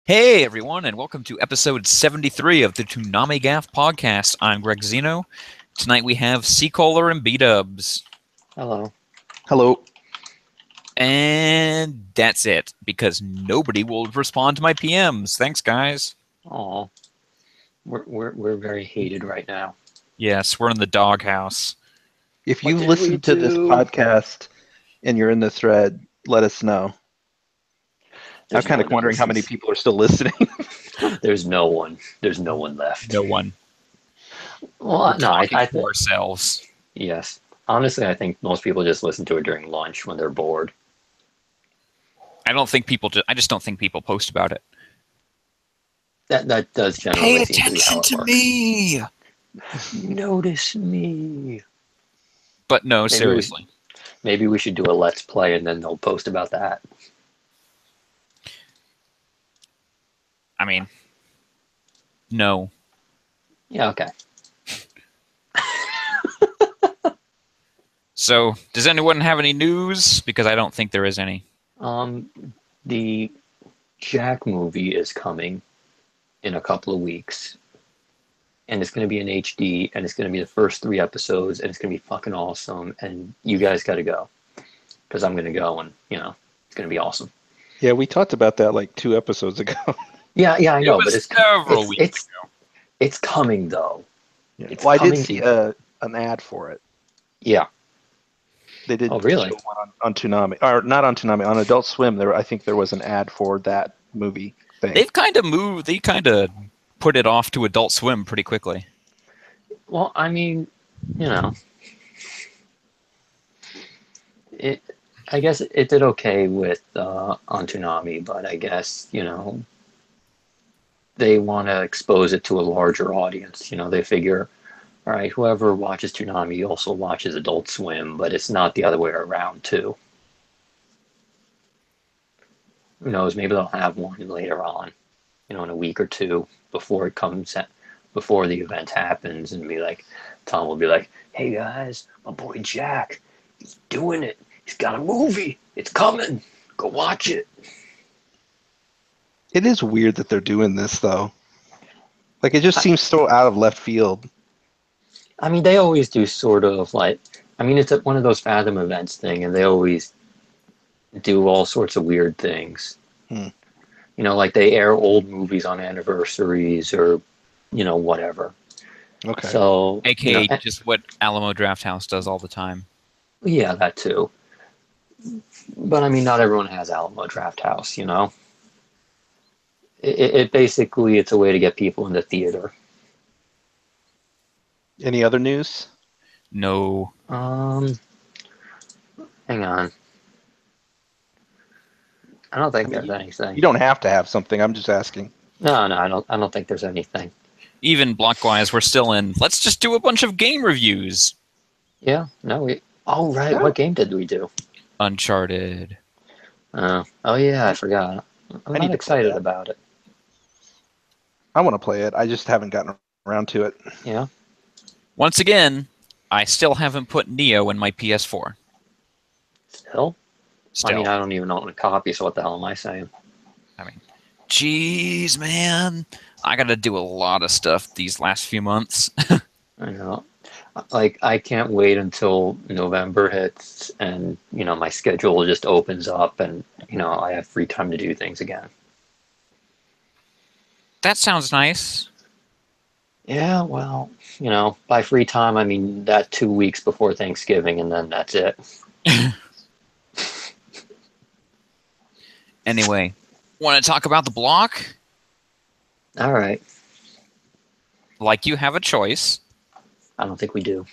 Hey everyone, and welcome to episode 73 of the ToonamiGAF podcast. I'm Greg Zeno. Tonight we have C-Kohler and B-Dubs. Hello. Hello. And that's it, because nobody will respond to my PMs. Thanks, guys. Aw. We're very hated right now. Yes, we're in the doghouse. If you What did listen we to this do? podcast and you're in the thread, let us know. There's I'm kind no of one wondering how many people are still listening. There's no one. There's no one left. No one. Well, no, I Talking to think ourselves. yes. Honestly, I think most people just listen to it during lunch when they're bored. I just don't think people post about it. That does generally seem to be how it works. me! Notice me. But no, seriously. Maybe we should do a let's play and then they'll post about that. I mean, no. Yeah, okay. So, does anyone have any news? Because I don't think there is any. The Jack movie is coming in a couple of weeks. And it's going to be in HD, and it's going to be the first 3 episodes, and it's going to be fucking awesome, and you guys got to go. Because I'm going to go, and, it's going to be awesome. Yeah, we talked about that like 2 episodes ago. Yeah, I know, It was but several weeks ago. it's coming, though. Yeah. It's Well, I did coming see an ad for it. Yeah. They did Oh, really? show one on Toonami. Or not on Toonami, on Adult Swim. I think there was an ad for that movie thing. They kind of put it off to Adult Swim pretty quickly. Well, I mean, I guess it did okay with on Toonami, but I guess, they want to expose it to a larger audience. They figure, all right, whoever watches Toonami also watches Adult Swim, but it's not the other way around, too. Who knows? Maybe they'll have one later on, in a week or 2 before the event happens, and Tom will be like, "Hey guys, my boy Jack, he's doing it. He's got a movie. It's coming. Go watch it." It is weird that they're doing this, though. Like, it just seems so out of left field. I mean, they always do sort of it's one of those Fathom events thing, and they always do all sorts of weird things. Like they air old movies on anniversaries or, whatever. Okay. So, AKA just what Alamo Drafthouse does all the time. Yeah, that too. But I mean, not everyone has Alamo Drafthouse, It basically, it's a way to get people into theater. Any other news? No. Hang on. I don't think there's anything. You don't have to have something. I'm just asking. No, I don't think there's anything. Even block-wise, we're still in, let's just do a bunch of game reviews. Yeah, no, oh, right. Yeah. What game did we do? Uncharted. Oh, yeah, I forgot. I'm not excited about it. I want to play it. I just haven't gotten around to it. Yeah. Once again, I still haven't put Neo in my PS4. Still? Still. I mean, I don't even own a copy, so what the hell am I saying? Jeez, man. I got to do a lot of stuff these last few months. I know. I can't wait until November hits and, my schedule just opens up and, I have free time to do things again. That sounds nice. Yeah, well, by free time, I mean that 2 weeks before Thanksgiving, and then that's it. Anyway, want to talk about the block? All right. Like you have a choice. I don't think we do.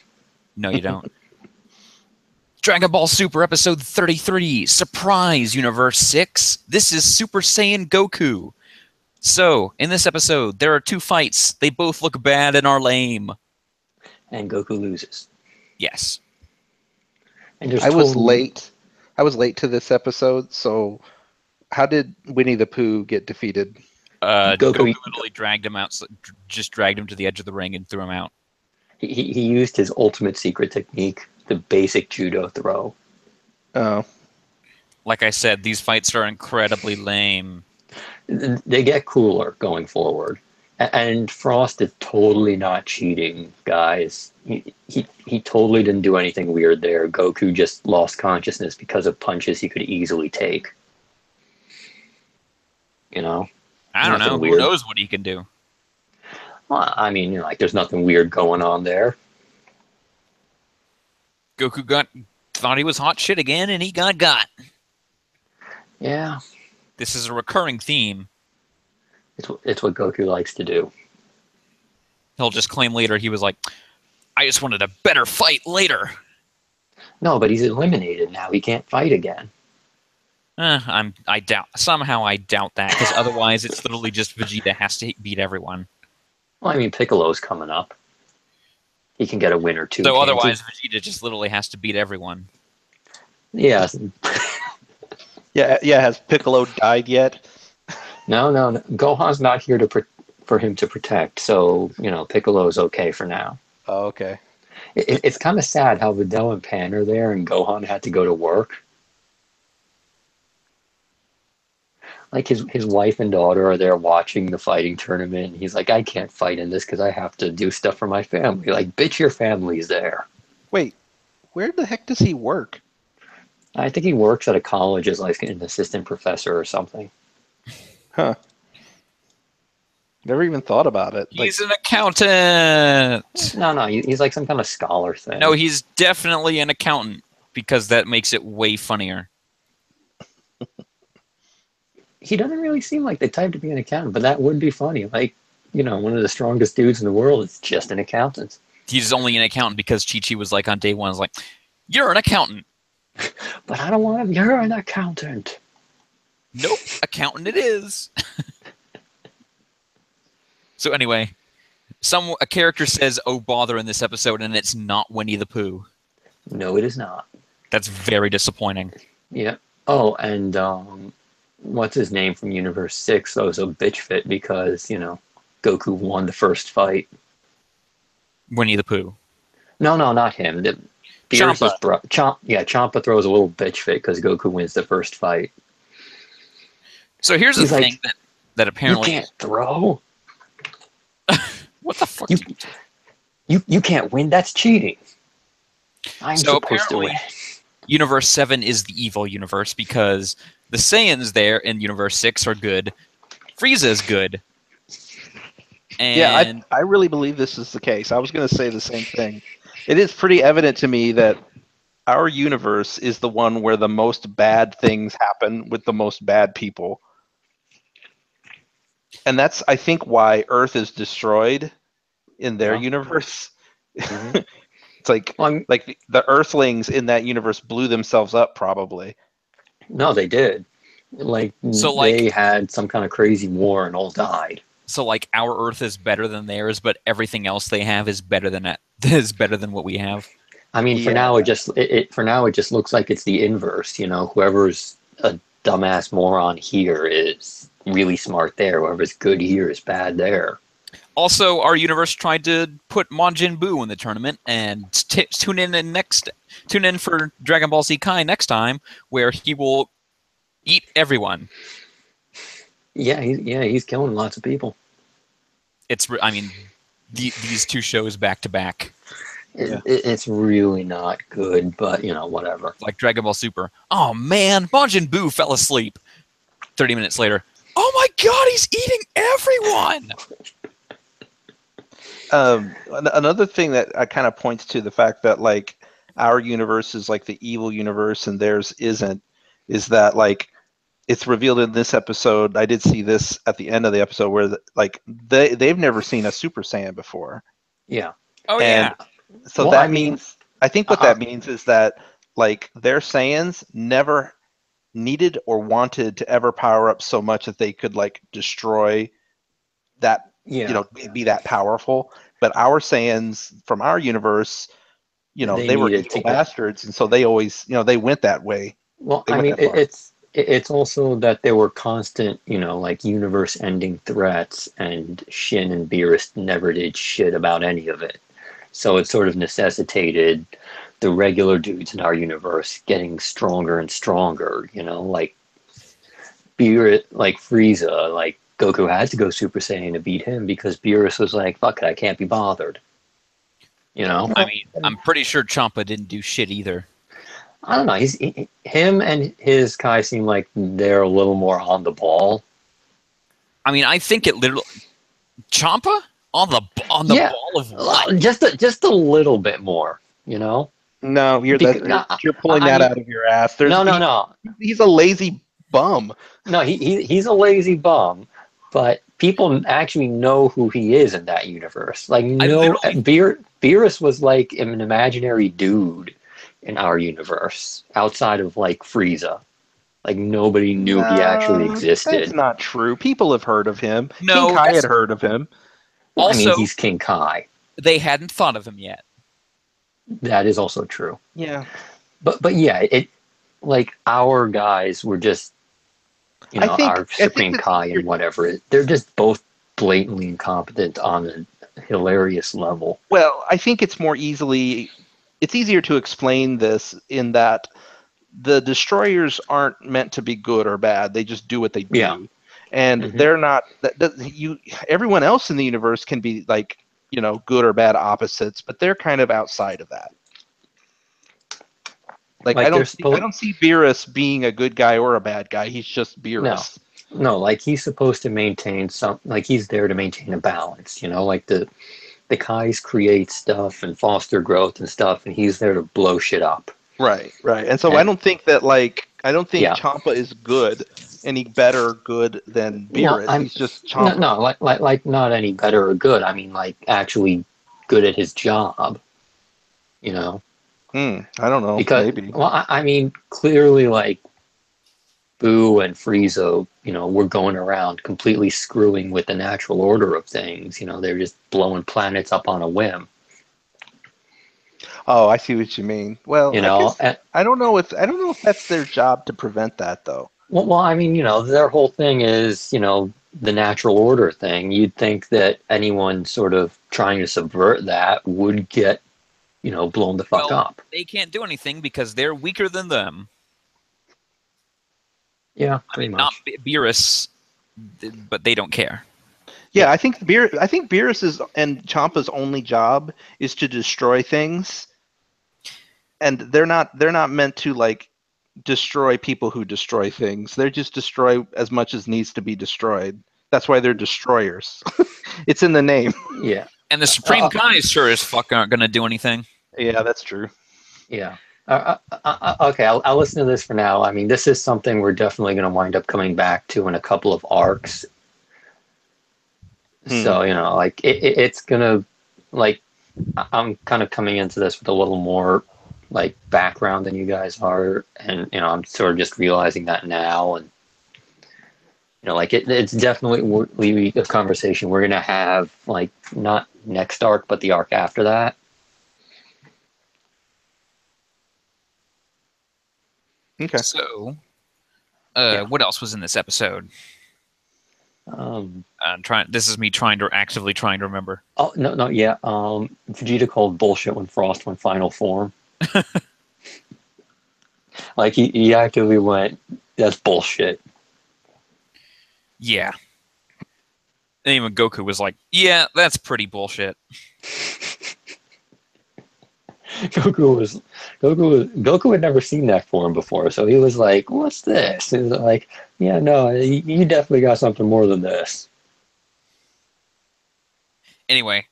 No, you don't. Dragon Ball Super Episode 33, Surprise Universe 6. This is Super Saiyan Goku. So, in this episode, there are 2 fights. They both look bad and are lame. And Goku loses. Yes. And I was late. I was late to this episode, so how did Winnie the Pooh get defeated? Goku literally dragged him out, just dragged him to the edge of the ring and threw him out. He used his ultimate secret technique, the basic judo throw. Oh. Like I said, these fights are incredibly lame. They get cooler going forward. And Frost is totally not cheating, guys. He totally didn't do anything weird there. Goku just lost consciousness because of punches he could easily take. You know? I don't know. Nothing Who weird. knows what he can do? Well, I mean, like, there's nothing weird going on there. Goku thought he was hot shit again, and he got. Yeah, This is a recurring theme. it's what Goku likes to do. He'll just claim later he was like, I just wanted a better fight later. No, but he's eliminated now. He can't fight again. I doubt that, because otherwise it's literally just Vegeta has to beat everyone. Well, I mean, Piccolo's coming up. He can get a win or two. So otherwise Vegeta just literally has to beat everyone. Yeah. Yeah. Has Piccolo died yet? No. Gohan's not here for him to protect. So, Piccolo's okay for now. Oh, okay. It's kind of sad how Videl and Pan are there and Gohan had to go to work. Like his wife and daughter are there watching the fighting tournament. And he's like, I can't fight in this because I have to do stuff for my family. Like, bitch, your family's there. Wait, where the heck does he work? I think he works at a college as like an assistant professor or something. Huh. Never even thought about it. He's an accountant. No, he's like some kind of scholar thing. No, he's definitely an accountant, because that makes it way funnier. He doesn't really seem like the type to be an accountant, but that would be funny. Like, one of the strongest dudes in the world is just an accountant. He's only an accountant because Chi-Chi was like on day one, was like, you're an accountant. But I don't want to. You're an accountant. Nope, accountant it is. So anyway, a character says, oh bother, in this episode, and it's not Winnie the Pooh. No, it is not. That's very disappointing. Yeah. Oh, and what's his name from Universe 6 that was a bitch fit because, Goku won the first fight. Winnie the Pooh. No, not him. Champa. Champa throws a little bitch fit because Goku wins the first fight. So here's the thing that apparently... You can't throw? What the fuck? You can't win. That's cheating. I'm So supposed to win. apparently, Universe 7 is the evil universe because the Saiyans there in Universe 6 are good. Frieza is good. And Yeah, I really believe this is the case. I was going to say the same thing. It is pretty evident to me that our universe is the one where the most bad things happen with the most bad people. And that's, I think, why Earth is destroyed in their universe. Mm-hmm. It's like the Earthlings in that universe blew themselves up, probably. No, they did. They had some kind of crazy war and all died. So, like, our Earth is better than theirs, but everything else they have is better than what we have. I mean, for now, it just looks like it's the inverse. Whoever's a dumbass moron here is really smart there. Whoever's good here is bad there. Also, our universe tried to put Majin Buu in the tournament, and tune in for Dragon Ball Z Kai next time, where he will eat everyone. Yeah, he's killing lots of people. These two shows back to back. It's really not good, but whatever. Like Dragon Ball Super. Oh man, Majin Buu fell asleep. 30 minutes later, oh my god, he's eating everyone! Another thing that kind of points to the fact that like our universe is like the evil universe and theirs isn't, is that like it's revealed in this episode. I did see this at the end of the episode where they've never seen a Super Saiyan before. Yeah. Oh yeah. So means I think what that means is that like their Saiyans never needed or wanted to ever power up so much that they could like destroy that, be that powerful. But our Saiyans from our universe, they were evil bastards, and so they always, they went that way. Well, I mean, it's also that there were constant, like universe-ending threats, and Shin and Beerus never did shit about any of it. So it sort of necessitated the regular dudes in our universe getting stronger and stronger, like Frieza, like Goku had to go Super Saiyan to beat him because Beerus was like, "Fuck it, I can't be bothered." You know, I mean, I'm pretty sure Champa didn't do shit either. I don't know. Him and his Kai seem like they're a little more on the ball. I mean, I think it literally Champa on the Yeah, ball of what? just a little bit more. You know, No, you're pulling that out of your ass. No. He's a lazy bum. No, he's a lazy bum, but people actually know who he is in that universe. Like, no, Beerus was like an imaginary dude in our universe outside of like Frieza. Like, nobody knew he actually existed. That's not true. People have heard of him. No, King Kai had heard of him. Well, also, I mean, he's King Kai. They hadn't thought of him yet. That is also true. Yeah, but yeah, it like our guys were just, you know, our Supreme Kai and whatever. They're just both blatantly incompetent on a hilarious level. Well, I think it's easier to explain this in that the destroyers aren't meant to be good or bad. They just do what they do. Yeah. And they're not everyone else in the universe can be like, you know, good or bad opposites, but they're kind of outside of that. Like I don't see Beerus being a good guy or a bad guy. He's just Beerus. No, like he's supposed to maintain he's there to maintain a balance, you know, like the Kais create stuff and foster growth and stuff, and he's there to blow shit up. Right. And so I don't think Champa is good, any better good than Beerus. No, he's just Champa. No, like not any better or good. I mean, like actually good at his job. You know. I don't know. Maybe. Well, I mean, clearly, like Boo and Frieza, you know, were going around completely screwing with the natural order of things. You know, they're just blowing planets up on a whim. Oh, I see what you mean. Well, you know, I don't know if that's their job to prevent that, though. Well, I mean, you know, their whole thing is, you know, the natural order thing. You'd think that anyone sort of trying to subvert that would get, you know, blown the fuck up. They can't do anything because they're weaker than them. Yeah, pretty much. Not Beerus, but they don't care. Yeah, I think Beerus's and Champa's only job is to destroy things, and they're not meant to like destroy people who destroy things. They just destroy as much as needs to be destroyed. That's why they're destroyers. It's in the name. Yeah. And the Supreme Kai sure as fuck aren't going to do anything. Yeah, that's true. Yeah. Okay, I'll listen to this for now. I mean, this is something we're definitely going to wind up coming back to in a couple of arcs. So, you know, like it's going to, like, I'm kind of coming into this with a little more like background than you guys are, and you know, I'm sort of just realizing that now, and you know, like it's definitely a conversation we're gonna have, like not next arc, but the arc after that. Okay. So, what else was in this episode? This is me actively trying to remember. Oh no, yeah. Vegeta called bullshit when Frost went final form. Like he actively went, that's bullshit. Yeah. And even Goku was like, yeah, that's pretty bullshit. Goku had never seen that form before, so he was like, what's this? He was like, yeah, no, you definitely got something more than this. Anyway,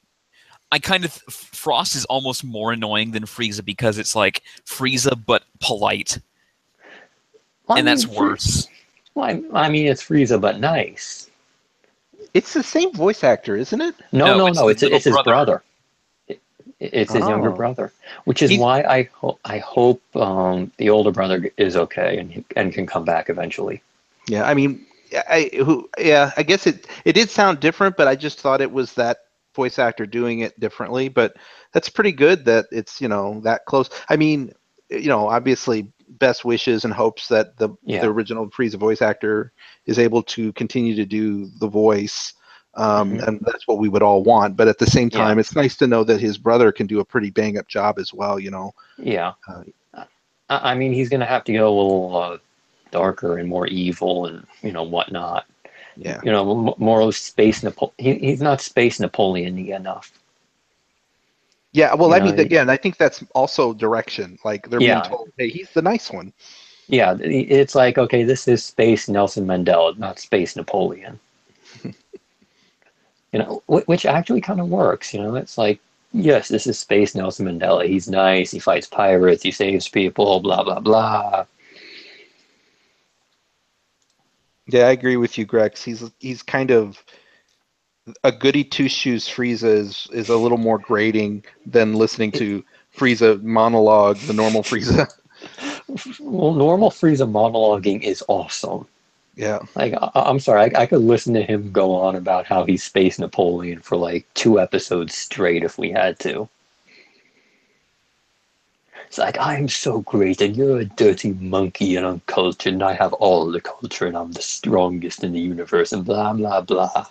Frost is almost more annoying than Frieza because it's like Frieza but polite. Well, and that's worse. Well, I mean, it's Frieza but nice. It's the same voice actor, isn't it? No, it's his brother. It's his younger brother, which is why I hope the older brother is okay and can come back eventually. Yeah, I mean, I guess it did sound different, but I just thought it was that voice actor doing it differently. But that's pretty good that it's, you know, that close. I mean, you know, obviously best wishes and hopes that the original Frieza voice actor is able to continue to do the voice. And that's what we would all want. But at the same time, it's nice to know that his brother can do a pretty bang-up job as well, you know. Yeah. I mean, he's going to have to go a little darker and more evil and whatnot. Yeah. More space he's not space Napoleon enough. Yeah, well, You I know, mean, again, I think that's also direction. Like they're being yeah, told, "Hey, he's the nice one." yeah. It's like, okay, this is space Nelson Mandela, not space Napoleon. Which actually kind of works. It's like, yes, this is space Nelson Mandela. He's nice. He fights pirates. He saves people. Blah blah blah. Yeah, I agree with you, Grex. He's kind of a goody two shoes. Frieza is a little more grating than listening to Frieza monologue, the normal Frieza. Well, normal Frieza monologuing is awesome. Yeah. Like, I'm sorry, I could listen to him go on about how he's Space Napoleon for like 2 episodes straight if we had to. It's like, I'm so great, and you're a dirty monkey and uncultured, and I have all the culture, and I'm the strongest in the universe, and blah blah blah.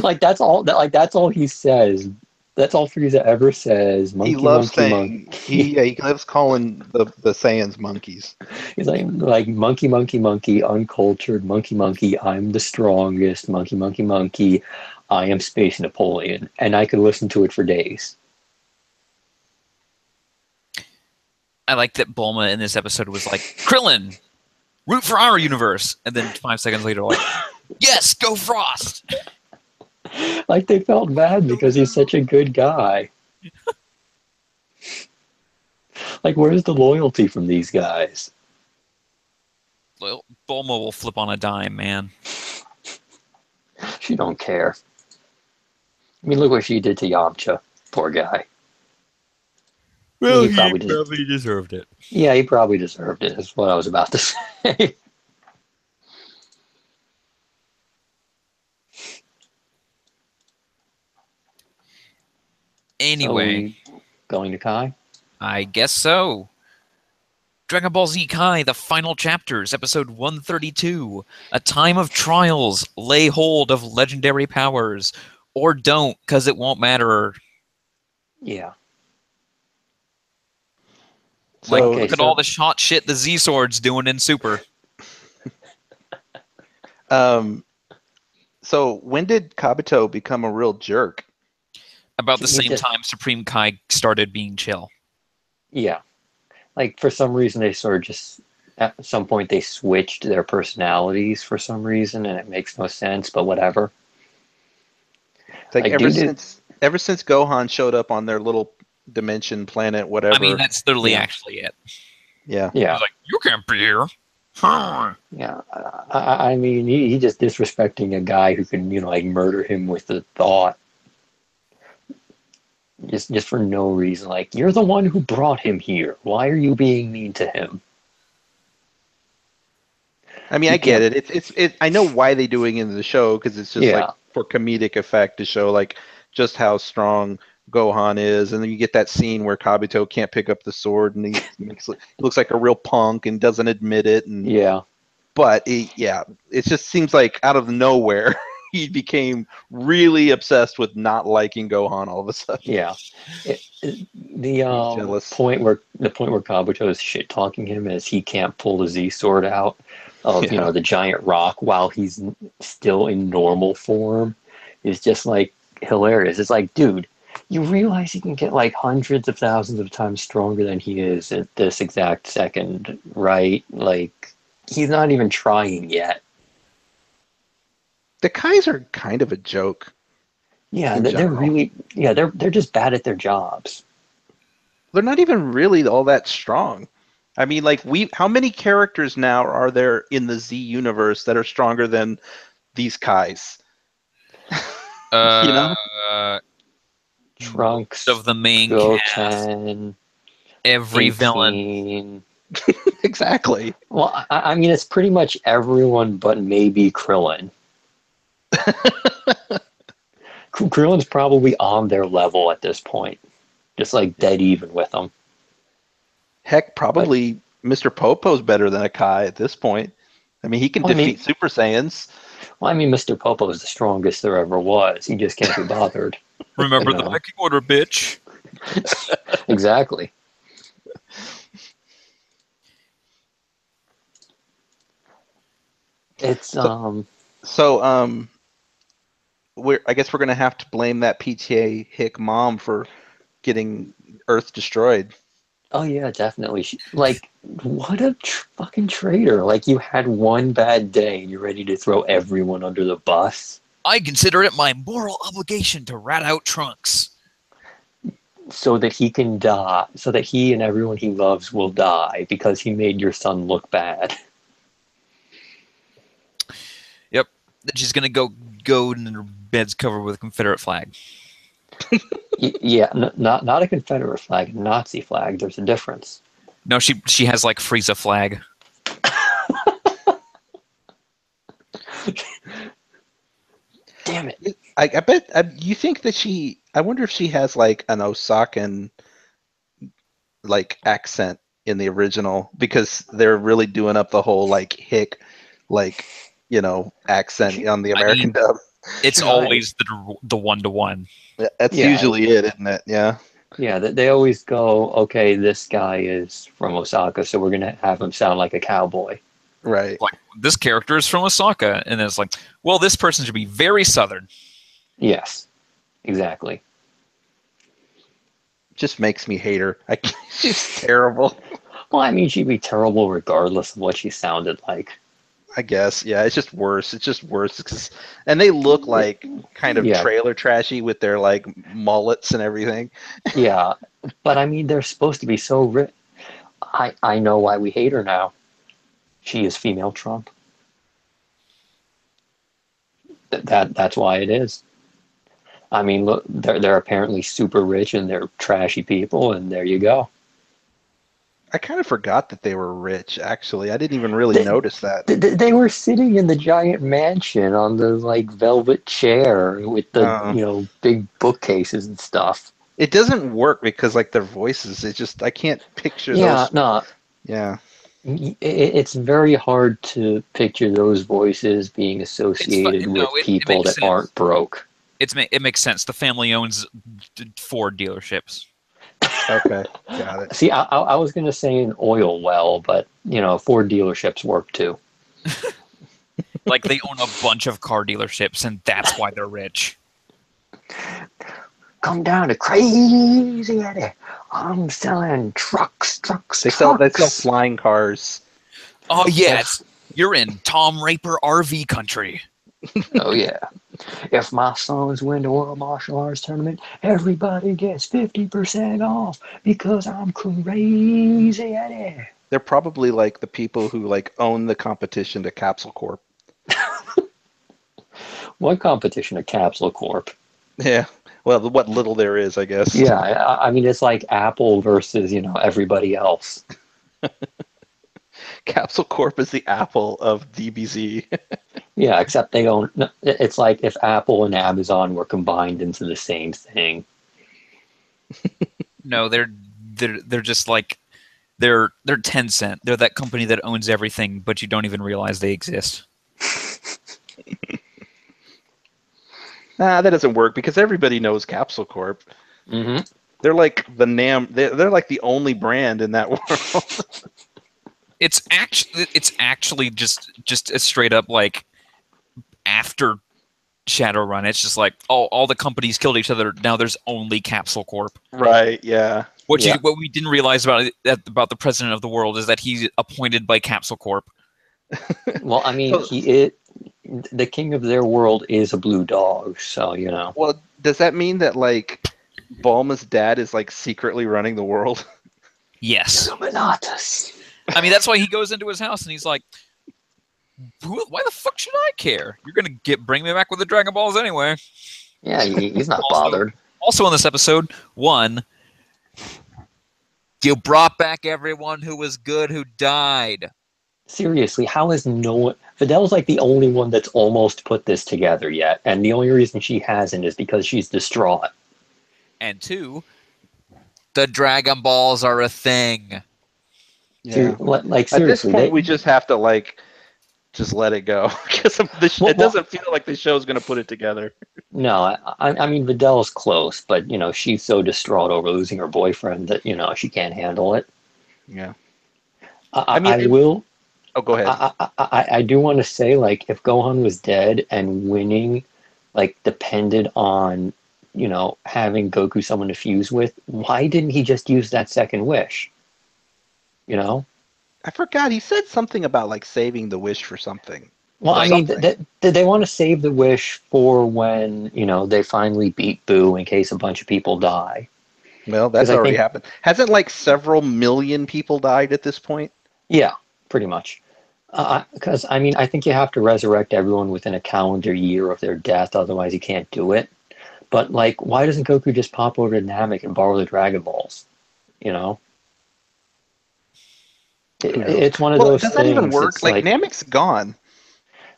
Like that's all he says. That's all Frieza ever says. He Monkey, loves monkey, saying monkey. he loves calling the Saiyans monkeys. He's like monkey, monkey, monkey, uncultured, monkey, monkey. I'm the strongest, monkey, monkey, monkey. I am Space Napoleon, and I could listen to it for days. I like that Bulma in this episode was like, Krillin, root for our universe. And then 5 seconds later, like, yes, go Frost. Like they felt bad because he's such a good guy. Like, where's the loyalty from these guys? Well, Bulma will flip on a dime, man. She don't care. I mean, look what she did to Yamcha. Poor guy. Well, He he probably probably deserved it. Yeah, he probably deserved it, is what I was about to say. Anyway, So going to Kai? I guess so. Dragon Ball Z Kai, the final chapters, episode 132. A time of trials. Lay hold of legendary powers. Or don't, because it won't matter. Yeah. Like, So, look at all the hot shit the Z Sword's doing in Super. So when did Kabuto become a real jerk? About the same time Supreme Kai started being chill. Yeah. Like, for some reason, they sort of just, at some point, they switched their personalities for some reason, and it makes no sense, but whatever. Like ever since Gohan showed up on their little dimension planet, whatever. I mean, that's literally actually it. Yeah. Yeah. He's like, you can't be here. Yeah. I mean, he just disrespecting a guy who can, like, murder him with a thought. Just for no reason. Like, you're the one who brought him here. Why are you being mean to him? I mean, I get it. It's I know why they're doing it in the show, because it's just like for comedic effect to show like just how strong Gohan is, and then you get that scene where Kabuto can't pick up the sword and he looks like a real punk and doesn't admit it. And but it just seems like out of nowhere he became really obsessed with not liking Gohan all of a sudden. Yeah, the point where Kabuto is shit talking him is he can't pull the Z sword out of the giant rock while he's still in normal form is just like hilarious. It's like, dude, you realize he can get like hundreds of thousands of times stronger than he is at this exact second, right? Like, he's not even trying yet. The Kais are kind of a joke. Yeah, they're really they're just bad at their jobs. They're not even really all that strong. I mean, like how many characters now are there in the Z universe that are stronger than these Kais? Trunks of the main cast, every villain. Exactly. Well, I mean, it's pretty much everyone but maybe Krillin. Krillin's probably on their level at this point, just like dead even with them. Heck, probably Mr. Popo's better than a Kai at this point. I mean, he can defeat Super Saiyans. Well, I mean, Mr. Popo is the strongest there ever was. He just can't be bothered. Remember the pecking order, bitch. Exactly. It's So I guess we're gonna have to blame that PTA hick mom for getting Earth destroyed. oh yeah, definitely. Like, what a fucking traitor! Like, you had one bad day and you're ready to throw everyone under the bus I consider it my moral obligation to rat out Trunks. so that he can die, so that he and everyone he loves will die because he made your son look bad. Yep. Then she's gonna go and her bed's covered with a Confederate flag. Yeah, not a Confederate flag, a Nazi flag. There's a difference. No, she has like Frieza flag. Damn it. I bet you think that I wonder if she has like an Osakan like accent in the original, because they're really doing up the whole like hick, like, accent on the American dub. It's Right. always the 1-to-1. That's Yeah. usually it, isn't it? Yeah. Yeah, they always go, okay, this guy is from Osaka, so we're gonna have him sound like a cowboy. Right. Like, this character is from Osaka, and then it's like, well, this person should be very southern. Yes, exactly. Just makes me hate her. She's terrible. Well, I mean, she'd be terrible regardless of what she sounded like. I guess. Yeah, it's just worse. It's just worse. And they look like kind of Yeah. trailer trashy with their like mullets and everything. Yeah, but I mean, they're supposed to be so rich. I know why we hate her now. She is female Trump. That's why it is. I mean, look, they're apparently super rich and they're trashy people, and there you go. I kind of forgot that they were rich, actually. I didn't even really notice that. They were sitting in the giant mansion on the like velvet chair with the big bookcases and stuff. It doesn't work because like their voices, I can't picture Yeah, those. no, Yeah. it's very hard to picture those voices being associated with people that aren't broke. It makes sense. The family owns 4 dealerships. Okay, got it. See, I was going to say an oil well, but 4 dealerships work too. Like, they own a bunch of car dealerships, and that's why they're rich. Come down to Crazy Eddie. I'm selling trucks. They sell flying cars. Oh, yes. You're in Tom Raper RV country. Oh, yeah. If my sons win the World Martial Arts Tournament, everybody gets 50% off because I'm Crazy Eddie. They're probably like the people who like own the competition to Capsule Corp. What competition to Capsule Corp? Yeah. Well, what little there is, I guess. Yeah, I mean, it's like Apple versus, everybody else. Capsule Corp is the Apple of DBZ. Yeah, except they own. It's like if Apple and Amazon were combined into the same thing. No, they're just like they're Tencent. They're that company that owns everything, but you don't even realize they exist. Nah, that doesn't work because everybody knows Capsule Corp. Mm-hmm. They're like they're like the only brand in that world. It's actually just a straight up like after Shadowrun. It's just like all the companies killed each other. Now there's only Capsule Corp. Right? Yeah. What we didn't realize about the president of the world is that he's appointed by Capsule Corp. Well, I mean, the king of their world is a blue dog, so Well, does that mean that like Bulma's dad is like secretly running the world? Yes. Illuminatus. I mean, that's why he goes into his house and he's like, "Why the fuck should I care? You're gonna bring me back with the Dragon Balls anyway." Yeah, he's not bothered. Also, in this episode, 1, you brought back everyone who was good who died. Seriously, how is no one... Fidel's like the only one that's almost put this together yet, and the only reason she hasn't is because she's distraught. And 2, the Dragon Balls are a thing. Yeah. Like, seriously, at this point, we just have to like just let it go because it doesn't feel like the show's going to put it together. No, I mean, Vidal's close, but she's so distraught over losing her boyfriend that she can't handle it. Yeah. I will Oh, go ahead. I do want to say, like, if Gohan was dead and winning, like, depended on, having Goku someone to fuse with, why didn't he just use that second wish? You know? I forgot. He said something about like saving the wish for something. Well, For I mean, something. they want to save the wish for when, they finally beat Boo in case a bunch of people die. Well, Because that's I already think, happened. Hasn't like several million people died at this point? yeah, pretty much. Because, I mean, I think you have to resurrect everyone within a calendar year of their death, otherwise you can't do it. But, like, why doesn't Goku just pop over to Namek and borrow the Dragon Balls? You know? Who knows? It's one of Well, those does that even things. work? It's Like like, Namek's gone.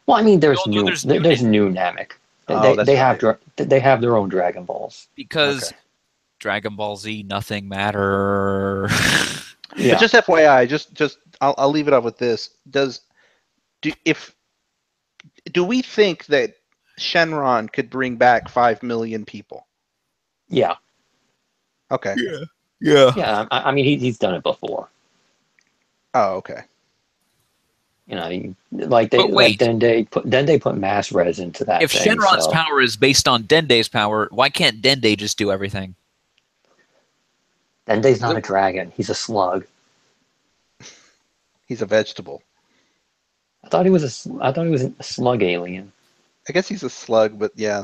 well, I mean, No, no, there's new Namek. Oh, They that's have right. they have their own Dragon Balls. because Okay. Dragon Ball Z, nothing matter. But Yeah, just FYI, I'll leave it up with this. Do we think that Shenron could bring back 5 million people? yeah, Okay. Yeah. yeah. I mean, he's done it before. Oh, okay. Like But wait, Dende put mass res into that if thing. Shenron's So power is based on Dende's power, why can't Dende just do everything? Dende's not a dragon. He's a slug. He's a vegetable. I thought he was a slug alien. I guess he's a slug, but yeah,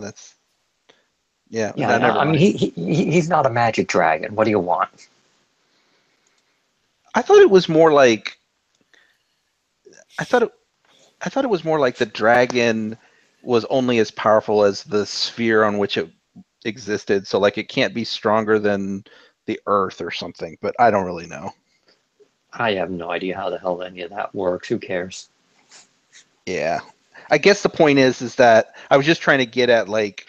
Yeah, no, never I mean, mind. he's not a magic dragon. What do you want? I thought it was more like I thought it I thought it was more like the dragon was only as powerful as the sphere on which it existed. So like it can't be stronger than the earth or something, but I don't really know. I have no idea how the hell any of that works. Who cares? Yeah. I guess the point is that I was just trying to get at like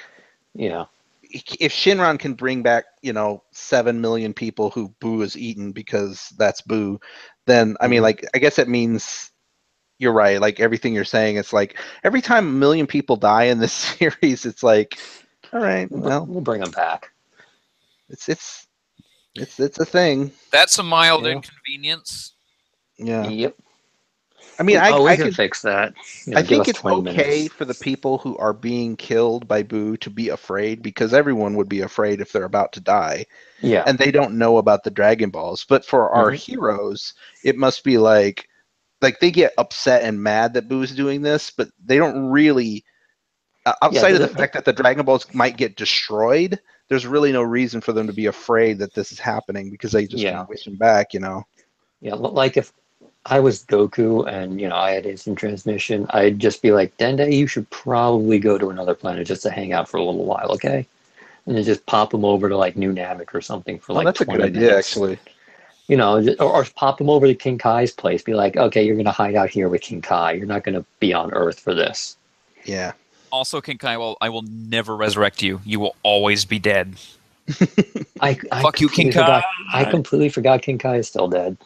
Yeah, if Shinron can bring back, 7 million people who Boo has eaten because that's Boo, then I mean hmm like I guess it means you're right. Like everything you're saying, it's like every time a million people die in this series, it's like, all right, well, we'll bring him back. it's it's it's a thing. That's a mild Yeah. inconvenience. Yeah. Yep. I mean, We I can could fix that. I Give think us it's 20 okay minutes. for the people who are being killed by Boo to be afraid because everyone would be afraid if they're about to die Yeah. and they don't know about the Dragon Balls. But for our hmm heroes, it must be like they get upset and mad that Boo's doing this, but they don't really Yeah. outside of the fact that the Dragon Balls might get destroyed, there's really no reason for them to be afraid that this is happening because they just Yeah. want to wish him back. Yeah. Like if I was Goku and I had instant transmission, I'd just be like, Dende, you should probably go to another planet just to hang out for a little while, okay? And then just pop him over to like New Namek or something for Oh, like that's a good 20 idea, minutes. actually. Or pop him over to King Kai's place. Be like, okay, you're gonna hide out here with King Kai. You're not gonna be on Earth for this. Yeah. Also, Kinkai, I will never resurrect you. You will always be dead. I Fuck you, completely Kinkai. forgot. I completely forgot King Kai is still dead.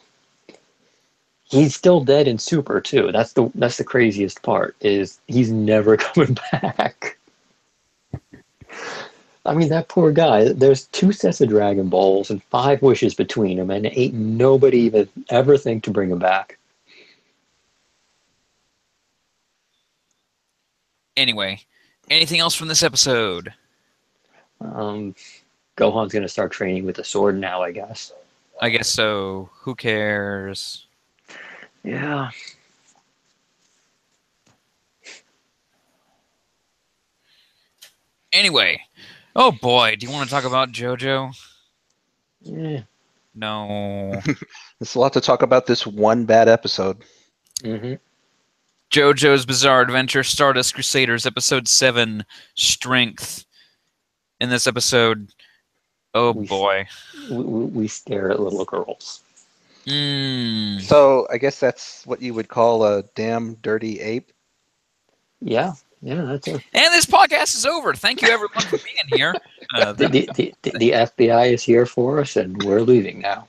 He's still dead in Super too. That's the craziest part. Is he's never coming back. I mean, that poor guy. There's 2 sets of Dragon Balls and 5 wishes between them, and ain't nobody even ever think to bring him back. Anyway, anything else from this episode? Um, Gohan's gonna start training with a sword now, I guess. I guess so. Who cares? Yeah. Anyway, oh boy, do you want to talk about JoJo? Yeah. No. There's a lot to talk about this one bad episode. hmm JoJo's Bizarre Adventure Stardust Crusaders, Episode 7, Strength. In this episode, oh We, boy. we stare at little girls. Mm. So I guess that's what you would call a damn dirty ape. Yeah. Yeah. That's a. And this podcast is over. Thank you, everyone, for being here. The FBI is here for us, and we're leaving now.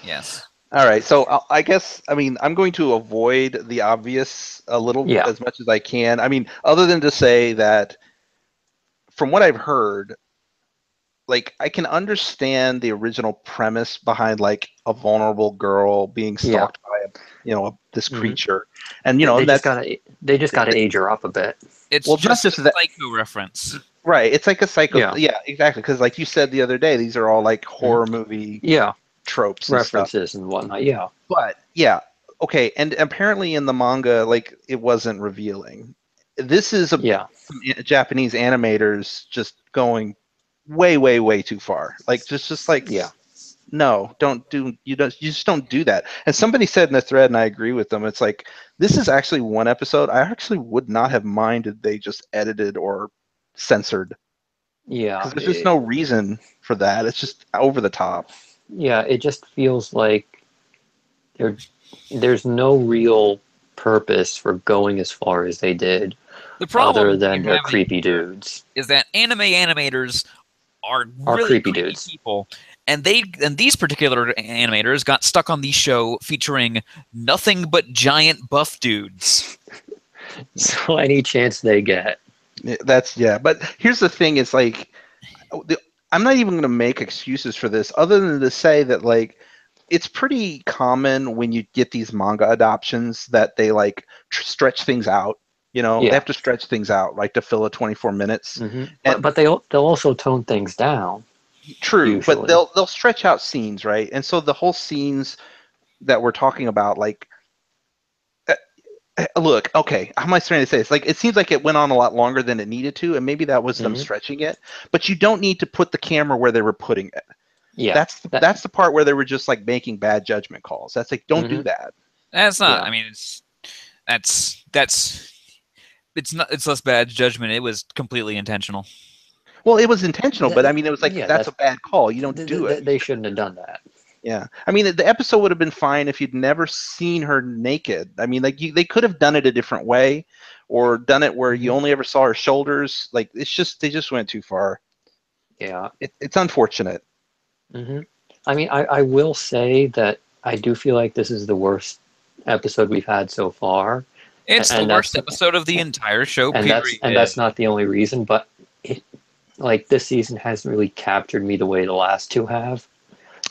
Yes. All right, so I guess I'm going to avoid the obvious a little Yeah. as much as I can. Other than to say that from what I've heard, like I can understand the original premise behind like a vulnerable girl being Yeah. stalked by this Mhm. creature, and They and just that's gotta age her up a bit. It's well, not just a just that, psycho reference. right? It's like a psycho, Yeah. yeah, exactly. Because like you said the other day, these are all like Mhm. horror movie Yeah. tropes and stuff. References and whatnot. Yeah. But yeah, okay, and apparently in the manga, like it wasn't revealing. This is Yeah. some Japanese animators just going way, way, way too far. Like just like Yeah. no, you just don't do that. And somebody said in the thread, and I agree with them, it's like this is actually one episode I actually would not have minded they just edited or censored Yeah. because there's just no reason for that. It's just over the top. Yeah. It just feels like there there's no real purpose for going as far as they did, The other problem than you're they're having creepy here dudes. is that anime animators are Are really creepy creepy dudes. people, and these particular animators got stuck on the show featuring nothing but giant buff dudes. So any chance they get. That's yeah. But here's the thing: is like I'm not even going to make excuses for this, other than to say that like it's pretty common when you get these manga adoptions that they like stretch things out. They Yeah. have to stretch things out, like to fill a 24 minutes. And But they'll also tone things down true, but usually. they'll stretch out scenes, right? And so the whole scenes that we're talking about, like, look, okay, how am I trying to say this? Like, it seems like it went on a lot longer than it needed to, and maybe that was them Hmm. stretching it. But you don't need to put the camera where they were putting it. Yeah. That's the part where they were just like making bad judgment calls. That's like, don't do Hmm. that. That's not. Yeah. I mean, that's it's not. It's less bad judgment. It was completely intentional. Well, it was intentional, but I mean, it was like Yeah. that's a bad call. You don't do it. They shouldn't have done that. Yeah, I mean, the episode would have been fine if you'd never seen her naked. I mean, like they could have done it a different way, or done it where you Hmm. only ever saw her shoulders. Like they just went too far. Yeah. It's unfortunate. Hmm. I mean, I will say that I do feel like this is the worst episode we've had so far, It's the and worst that's episode of the entire show. and Period. that's not the only reason. But it, like this season hasn't really captured me the way the last two have.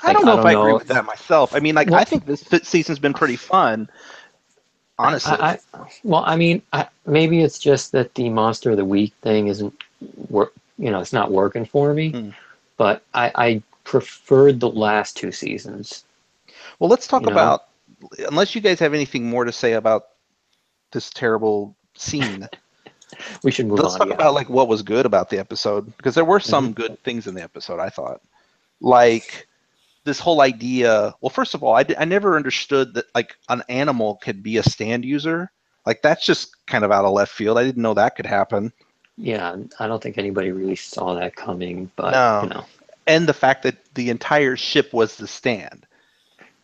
I Like don't I know if don't I agree know. with that myself. I mean, like I Well, think this season's been pretty fun, honestly. well, I mean, maybe it's just that the monster of the week thing isn't work. It's not working for me. Hmm. But I preferred the last two seasons. Well, let's talk You know, about. Unless you guys have anything more to say about this terrible scene, we should move let's on. talk Yeah. about like what was good about the episode because there were Hmm. some good things in the episode. I thought, like this whole idea. Well, first of all, I never understood that like an animal could be a stand user. Like that's just kind of out of left field. I didn't know that could happen. Yeah, I don't think anybody really saw that coming, but No, and the fact that the entire ship was the stand,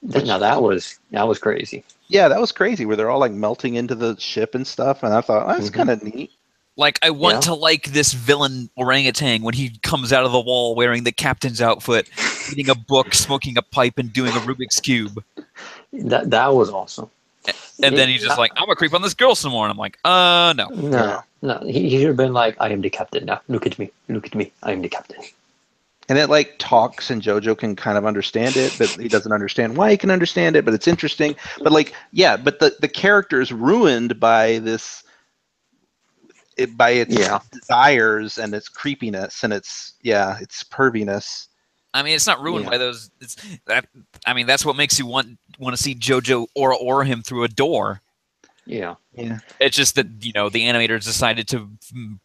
now which that was crazy. yeah, that was crazy. Where they're all like melting into the ship and stuff, and I thought oh, that's Hmm. kind of neat. Like, I want Yeah, to like this villain orangutan when he comes out of the wall wearing the captain's outfit, reading a book, smoking a pipe, and doing a Rubik's Cube. that was awesome. And then he's just like, I'm going to creep on this girl some more. And I'm like, no. Yeah, No, he should have been like, I am the captain now. Look at me, I am the captain. and it like talks, and JoJo can kind of understand it, but he doesn't understand why he can understand it. But it's interesting. But like, yeah, but the character is ruined by this by its Yeah, desires and its creepiness and its perviness. I mean, it's not ruined yeah, by those. It's that. I mean, that's what makes you want to see JoJo or him through a door. yeah, Yeah, It's just that the animators decided to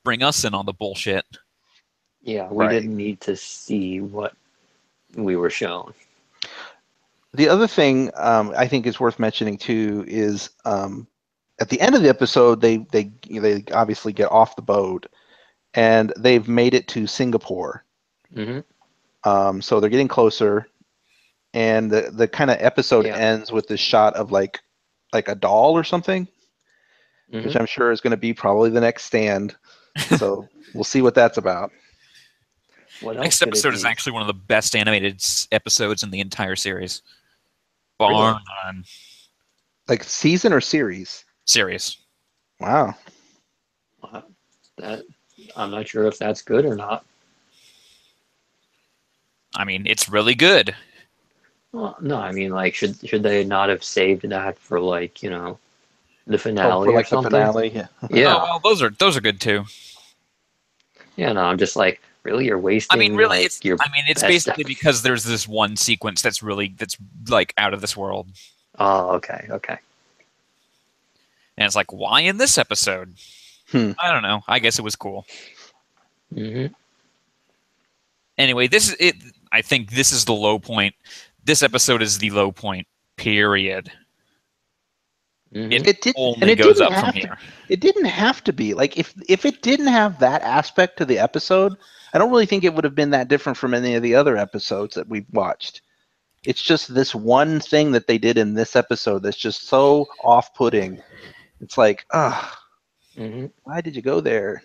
bring us in on the bullshit. yeah. We right. didn't need to see what we were shown. The other thing I think is worth mentioning too is at the end of the episode they obviously get off the boat and they've made it to Singapore. Hmm. So they're getting closer, and the kind of episode Yeah. ends with this shot of like a doll or something, Hmm. which I'm sure is going to be probably the next stand. So we'll see what that's about. What else Next could it episode is be? actually one of the best animated episodes in the entire series. Really? Bar none. Like season or series? Series. Wow. Uh, that I'm not sure if that's good or not. I mean, it's really good. Well, no, I mean, like, should they not have saved that for, like, the Oh, finale for or like the something? finale. Yeah. Oh Yeah. well, those are good too. Yeah, no, I'm just like, really, you're I mean, wasting really, like it's your it's best. basically because there's this one sequence that's like out of this world, Oh, okay, okay. and it's like, why in this episode? Hmm. I don't know. I guess it was cool. Hmm. Anyway, this is it. I think this is the low point. This episode is the low point. Period. Hmm. It It did, and only it goes didn't up from have to. here. It didn't have to be like if it didn't have that aspect to the episode, I don't really think it would have been that different from any of the other episodes that we've watched. It's just this one thing that they did in this episode that's just so off-putting. It's like, ah, Hmm. why did you go there?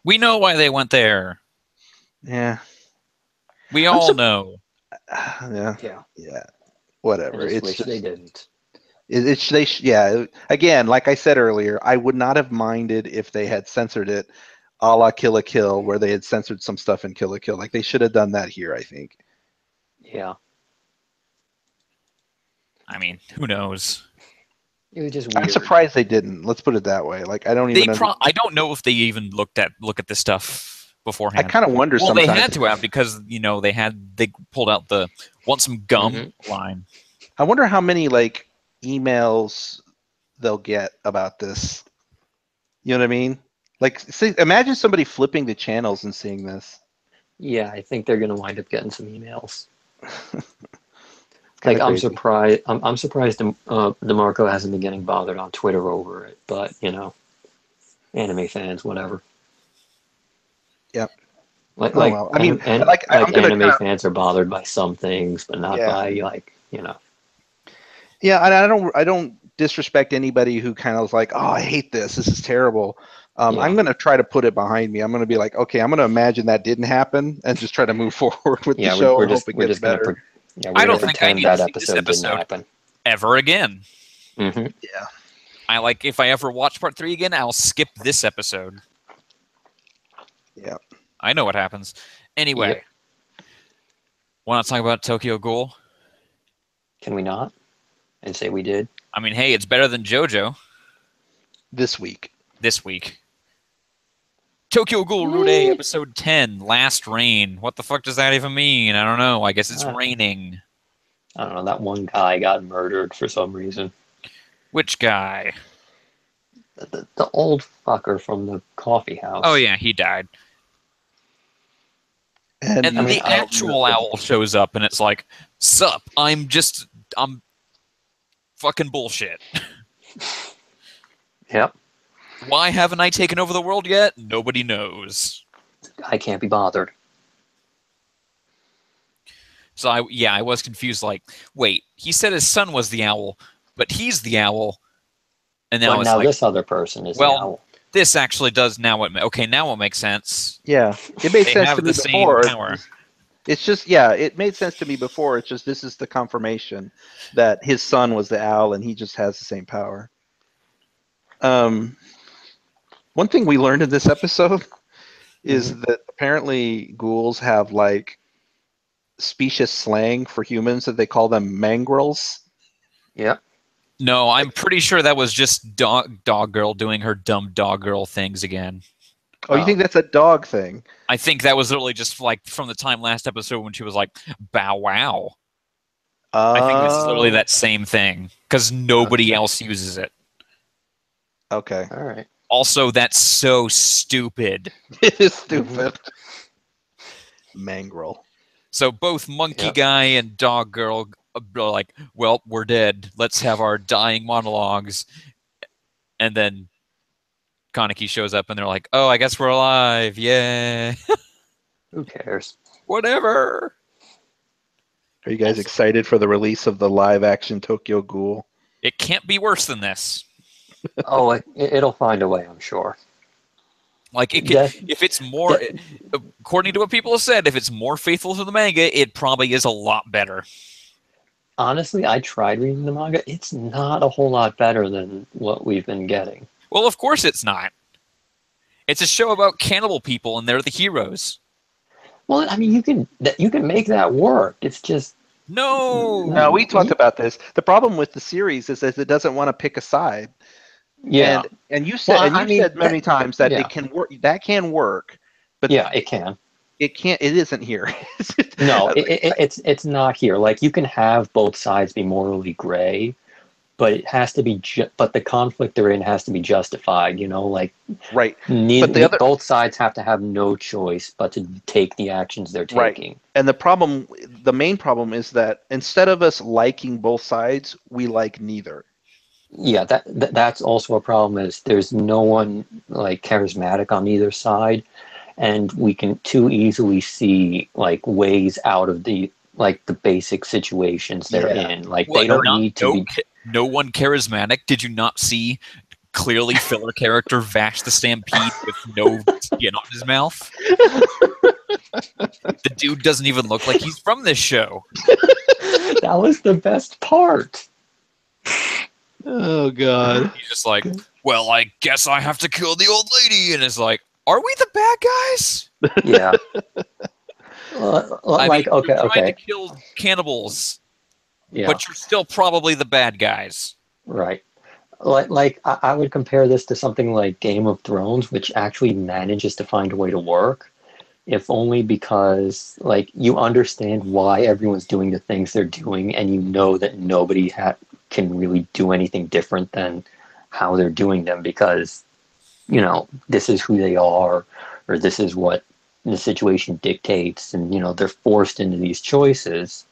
We know why they went there. Yeah, We I'm all know. yeah, Yeah, yeah. I Whatever. just It's wish they just didn't. it's they yeah. Again, like I said earlier, I would not have minded if they had censored it, a la Kill a Kill, where they had censored some stuff in Kill a Kill. Like they should have done that here. I think. Yeah, I mean, who knows? it was just I'm weird. surprised they didn't. Let's put it that way. Like I don't even. I don't know if they even look at this stuff I beforehand. kind of wonder Well, they sometimes. had to have because they pulled out the want some gum Mhm. line. I wonder how many like emails they'll get about this. You know what I mean? Like, see, imagine somebody flipping the channels and seeing this. Yeah, I think they're gonna wind up getting some emails. Kind Like, of I'm crazy. surprised. I'm surprised. DeMarco hasn't been getting bothered on Twitter over it, but anime fans, whatever. Yep. Like, Oh like, well. I mean, and like I'm like gonna anime kind of fans are bothered by some things, but not yeah. by like. Yeah, and I don't disrespect anybody who kind of is like, oh, I hate this. This is terrible. Yeah. I'm gonna try to put it behind me. I'm gonna be like, okay, I'm gonna imagine that didn't happen and just try to move forward with the Yeah, show we're and hope just it we're gets just gonna better. yeah, I we're gonna don't think I pretend need to that see this episode didn't episode happen. ever again. Hmm. Yeah. I like if I ever watch part 3 again, I'll skip this episode. Yeah. I know what happens. Anyway, want to talk about Tokyo Ghoul? Can we not? And say we did? I mean, hey, it's better than JoJo This week. this week. Tokyo Ghoul Rude episode 10, Last Rain. What the fuck does that even mean? I don't know. I guess it's raining. I don't know. That one guy got murdered for some reason. Which guy? The old fucker from the coffee house. Oh yeah, he died. And And the actual owl shows up and it's like, sup, I'm fucking bullshit. Yep. Why haven't I taken over the world yet? Nobody knows. I can't be bothered. So I was confused. Like, wait, he said his son was the owl, but he's the owl, and now But it's now like, this other person is the well, owl. this actually does now. Okay, now it makes sense. yeah, it made They sense have to me the same before. power. It's just it made sense to me before. It's just this is the confirmation that his son was the owl and he just has the same power. One thing we learned in this episode is that apparently ghouls have like specious slang for humans that they call them mangrels. Yep. No, I'm pretty sure that was just dog girl doing her dumb dog girl things again. Oh, you think that's a dog thing? I think that was literally just like from the time last episode when she was like, bow wow. I think this is literally that same thing because nobody else uses it. Okay. All right. Also, that's so stupid. It is stupid. Mangrel. So both Monkey Guy and Dog Girl are like, well, we're dead. Let's have our dying monologues. And then Kaneki shows up and they're like, oh, I guess we're alive. Yeah. Who cares? Whatever. Are you guys excited for the release of the live-action Tokyo Ghoul? It can't be worse than this. Oh, it'll find a way, I'm sure. Like, if it's more, according to what people have said, if it's more faithful to the manga, it probably is a lot better. Honestly, I tried reading the manga. It's not a whole lot better than what we've been getting. Well, of course it's not. It's a show about cannibal people, and they're the heroes. Well, I mean, you can make that work. It's just No, No. we talked about this. The problem with the series is that it doesn't want to pick a side. yeah. And you Well, said I mean, many times that yeah, it can work. That can work, but yeah, it can. it can't. It isn't here. No, Like, it's not here. Like you can have both sides be morally gray, but it has to be. But the conflict they're in has to be justified. You know, like right. But the other both sides have to have no choice but to take the actions they're right. taking. And the main problem is that instead of us liking both sides, we like neither. Yeah, that's also a problem. Is there's no one like charismatic on either side, and we can too easily see like ways out of the basic situations they're Yeah. in. Like they What? don't Not need to be. no one charismatic. Did you not see clearly filler character Vash the Stampede with no skin on his mouth? The dude doesn't even look like he's from this show. That was the best part. Oh God. He's just like, well, I guess I have to kill the old lady, and it's like, are we the bad guys? Yeah. I mean, Like okay, you're trying to okay, kill cannibals, yeah, but you're still probably the bad guys. right. Like I would compare this to something like Game of Thrones, which actually manages to find a way to work, if only because like you understand why everyone's doing the things they're doing, and you know that nobody can really do anything different than how they're doing them because this is who they are, or this is what the situation dictates, and they're forced into these choices.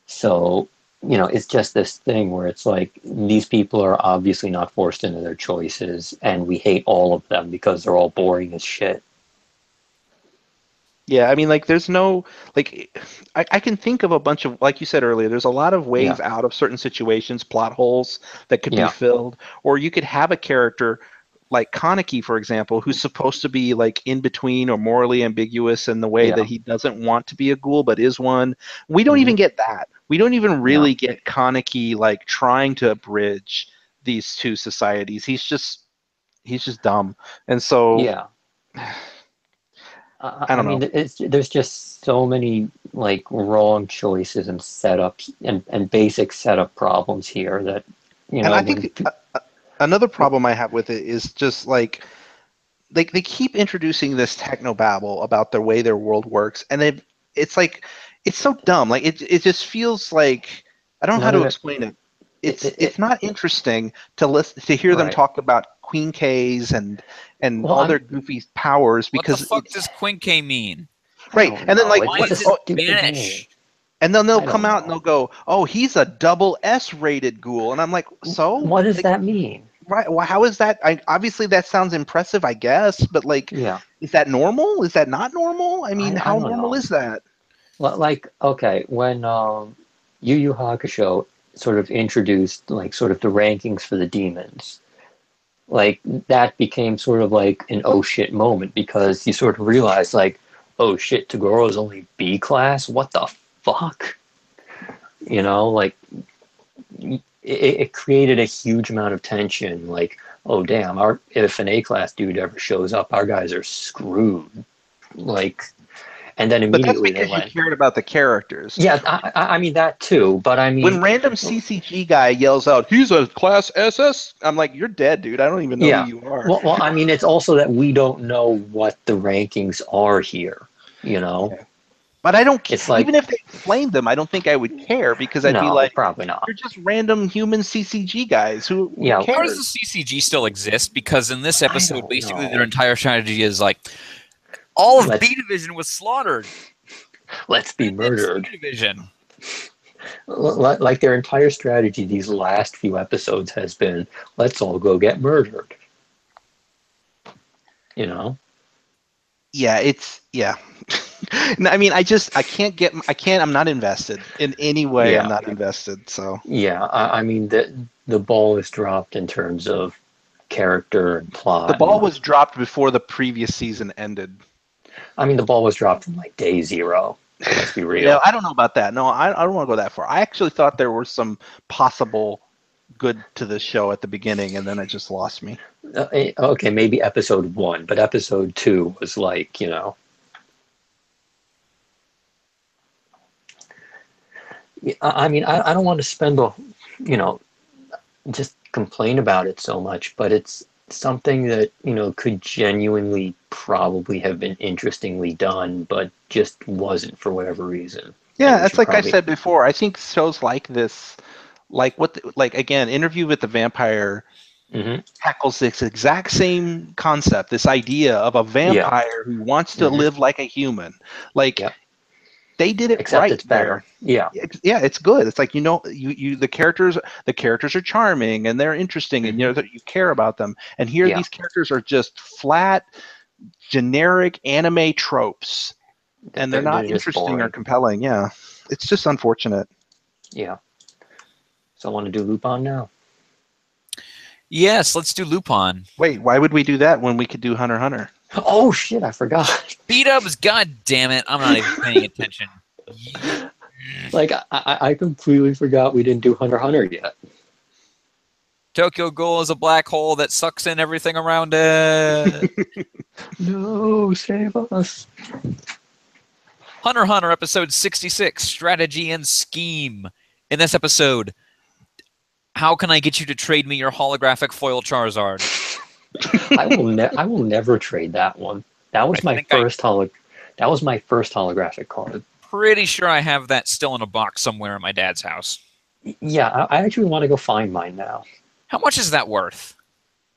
So it's just this thing where it's like these people are obviously not forced into their choices, and we hate all of them because they're all boring as shit. Yeah, I mean, like, there's no, like, I can think of a bunch of, like you said earlier, there's a lot of Yeah, ways out of certain situations, plot holes that could be yeah, filled, or you could have a character like Kaneki, for example, who's supposed to be like in between or morally ambiguous in the way that yeah. he doesn't want to be a ghoul but is one. We don't Hmm. even get that. We don't even Yeah, really get Kaneki like trying to bridge these two societies. He's just dumb. And so yeah. I I don't mean, know. there's just so many like wrong choices and setups and basic setup problems here that And I when think another problem I have with it is just like they keep introducing this techno babble about the way their world works, and it's like it's so dumb. Like it just feels like I don't know how none to of it, explain it. it, It's it not interesting to listen to hear them right. talk about Queen K's and Well, all their goofy powers What the because fuck it's does Quinque mean? I right. don't And then know. like Why what? It's a is it Oh, stupid name. Spanish? and then they'll I come don't out and know. they'll go, "Oh, he's a double S rated ghoul," and I'm like, so What does like. that mean? Right. Well, how is that? Obviously that sounds impressive, I guess, but like, Yeah, is that normal? Is that not normal? I mean, I how don't normal know. is that? Like, okay, when Yu Yu Hakusho sort of introduced like sort of the rankings for the demons, like that became sort of like an oh shit moment because you sort of realize like, oh shit, Togoro's only B class. What the fuck? Like it created a huge amount of tension. Like, oh damn, our if an A class dude ever shows up, our guys are screwed. Like, and then But that's immediately they because you went, cared about the characters. yeah, I mean that too. But I When mean, random CCG guy yells out, "He's a class SS," I'm like, "You're dead, dude. I don't even know who yeah. you are." Well, I mean, it's also that we don't know what the rankings are here. You know, Yeah. But I don't. it's like Even if they explained them, I don't think I would care because I'd be no, like, probably not. "You're just random human CCG guys. Who Yeah, How does the cares?" CCG still exist? Because in this I episode, don't basically their know. entire strategy is like, all of Let's B Division was slaughtered. let's be And then C murdered. Division. Like their entire strategy these last few episodes has been, let's all go get murdered. You know? Yeah, it's yeah. No, I mean, I can't get, I can't. I'm not invested in any way. I'm Yeah, not invested. So yeah. I mean the ball is dropped in terms of character and the plot, ball and was dropped before the previous season ended. I mean the ball was dropped from like day zero. Let's be Yeah, real. I don't know about that. No, I don't want to go that far. I actually thought there were some possible good to this show at the beginning, and then it just lost me. Okay, maybe episode one, but episode two was like, I mean, I don't want to spend you know, just complain about it so much, but it's something that, could genuinely probably have been interestingly done, but just wasn't for whatever reason. And Yeah, we it's should like I probably, said before. I think shows like this, like again, Interview with the Vampire hmm tackles this exact same concept, this idea of a yeah, vampire who wants to hmm live like a human. Like yeah, they did it except right it's better. there. Yeah. Yeah, it's good. It's like you the characters are charming and they're interesting and hmm that you care about them. And here Yeah. these characters are just flat, generic anime tropes, and they're They're not just interesting or boring. compelling. Yeah, it's just unfortunate. Yeah. So I want to do Lupin now. Yes, let's do Lupin. Wait, why would we do that when we could do Hunter x Hunter? Oh shit, I forgot. B-dubs, god damn it. I'm not even paying attention. Like I completely forgot we didn't do Hunter x Hunter yet. Tokyo Ghoul is a black hole that sucks in everything around it. No, save us. Hunter x Hunter episode 66, Strategy and Scheme. In this episode, how can I get you to trade me your holographic foil Charizard? I will never trade that one. That was my first that was my first holographic card. Pretty sure I have that still in a box somewhere at my dad's house. Yeah, I actually want to go find mine now. How much is that worth?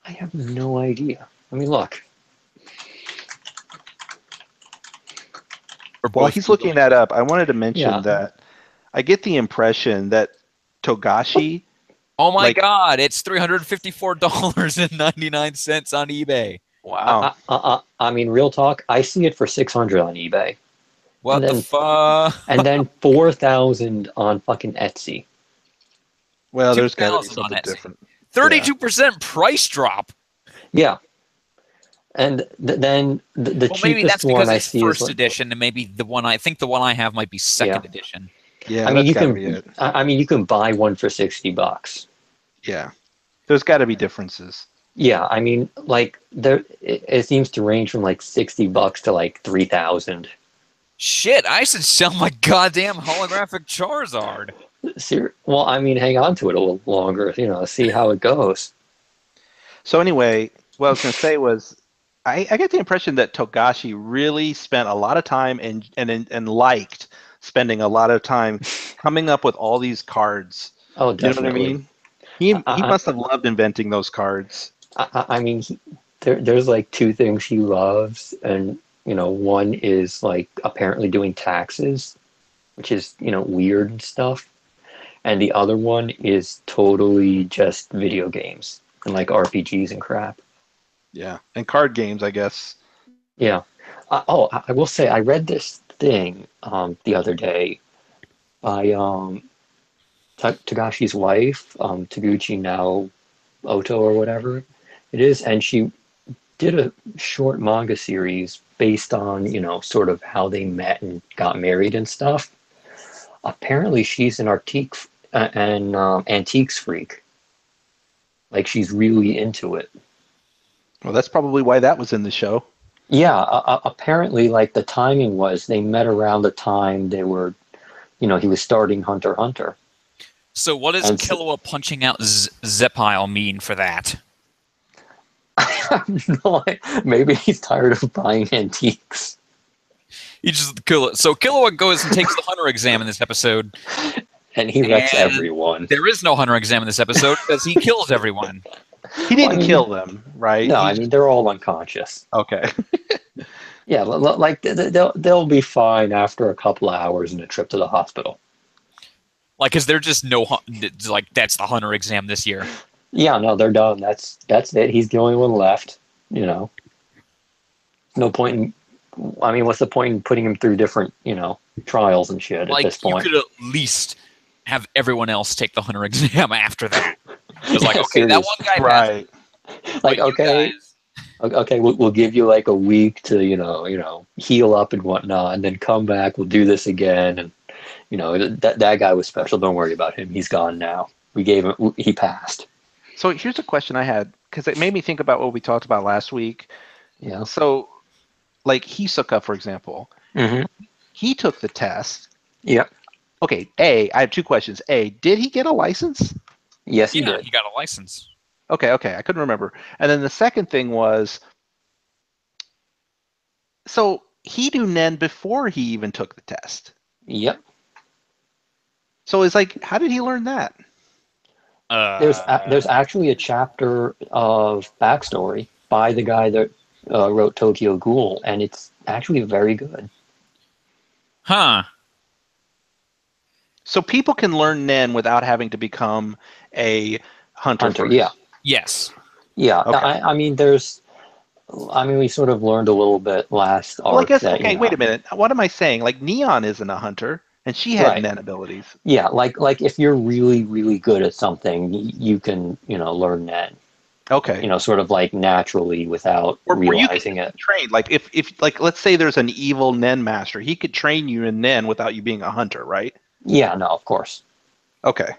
I have no idea. I mean, look. While he's looking that up, I wanted to mention Yeah. that I get the impression that Togashi. Oh my Like- god, it's $354.99 on eBay. Wow. I mean, real talk. I see it for 600 on eBay, What And the then- fuck? and then 4,000 on fucking Etsy. Well, there's got to be 2,000 on something Etsy. different. 32% price drop. Yeah, and then the Well, maybe cheapest that's because one I it's see first is like, edition, and maybe the one I have might be second edition. Yeah, I mean, that's you got to can. be it. I mean, you can buy one for $60. Yeah, there's got to be differences. Yeah, I mean, like it seems to range from like $60 to like 3,000. Shit, I should sell my goddamn holographic Charizard. Well, I mean, hang on to it a little longer, see how it goes. So anyway, what I was going to say was, I get the impression that Togashi really spent a lot of time and liked spending a lot of time coming up with all these cards. Oh, You know what I definitely. mean? He must have loved inventing those cards. I mean, there's like two things he loves, and one is like apparently doing taxes, which is weird and stuff, and the other one is totally just video games and like RPGs and crap. Yeah, and card games, I guess. Yeah. I will say I read this thing the other day by Tagashi's wife, Taguchi now Oto or whatever it is, and she did a short manga series based on sort of how they met and got married and stuff. Apparently, she's an antiques freak. Like she's really into it. Well, that's probably why that was in the show. Yeah, apparently, like the timing was they met around the time they were, he was starting Hunter x Hunter. So what does And Killua punching out Zepile mean for that? No, maybe he's tired of buying antiques. He just Killua goes and takes the Hunter exam in this episode. And he wrecks And everyone. There is no Hunter exam in this episode because he kills everyone. He didn't I mean, kill them, right? No, I mean, they're all unconscious. Okay. Yeah, like they'll be fine after a couple of hours and a trip to the hospital. Like, is there just like that's the Hunter exam this year? Yeah, no, they're done. That's it. He's the only one left. No point in. I mean, what's the point in putting him through different, trials and shit at this point? You could at least have everyone else take the Hunter exam after that. It's like, Yeah, okay, that one guy passed. Right. Like, but you okay, guys- we'll give you like a week to heal up and whatnot, and then come back. We'll do this again, and that guy was special. Don't worry about him. He's gone now. We gave him. He passed. So here's a question I had, because it made me think about what we talked about last week. Yeah. So, like Hisoka, for example, Mm-hmm. he took the test. Yep. Okay, I have two questions. Did he get a license? Yes, he Yeah, did. he got a license. Okay, I couldn't remember. And then the second thing was, so he knew Nen before he even took the test. Yep. So it's like, how did he learn that? There's actually a chapter of backstory by the guy that wrote Tokyo Ghoul, and it's actually very good. Huh. So people can learn Nen without having to become a hunter first. Yeah. Yes. Yeah. Okay. I mean, we sort of learned a little bit last arc. Well, I guess, that, okay, wait a minute. What am I saying? Like, Neon isn't a hunter, and she had Right. Nen abilities. Yeah, like if you're really, really good at something, you can, learn that. Okay. Sort of like naturally without realizing it. Train. Like if like let's say there's an evil Nen master, he could train you in Nen without you being a hunter, right? Yeah, no, of course. Okay.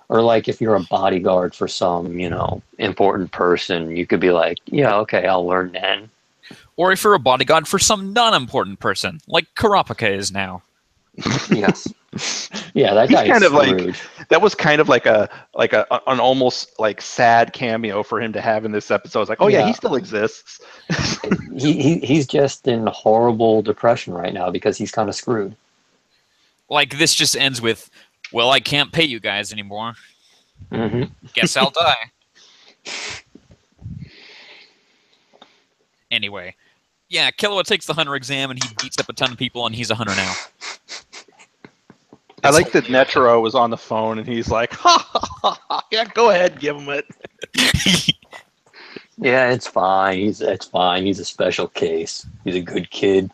Or like if you're a bodyguard for some, important person, you could be like, yeah, okay, I'll learn Nen. Or if you're a bodyguard for some non-important person, like Kurapika is now. Yes. Yeah, that guy kind is of screwed. like that was kind of like an almost like sad cameo for him to have in this episode. It's like, oh yeah, he still exists. He's just in horrible depression right now because he's kind of screwed. Like this just ends with, well, I can't pay you guys anymore. Mm-hmm. Guess I'll die. Anyway, yeah, Killua takes the hunter exam and he beats up a ton of people and he's a hunter now. I like that Netero was on the phone and he's like, ha, ha, ha, ha. Yeah, go ahead, give him it. Yeah, it's fine. It's fine. He's a special case. He's a good kid.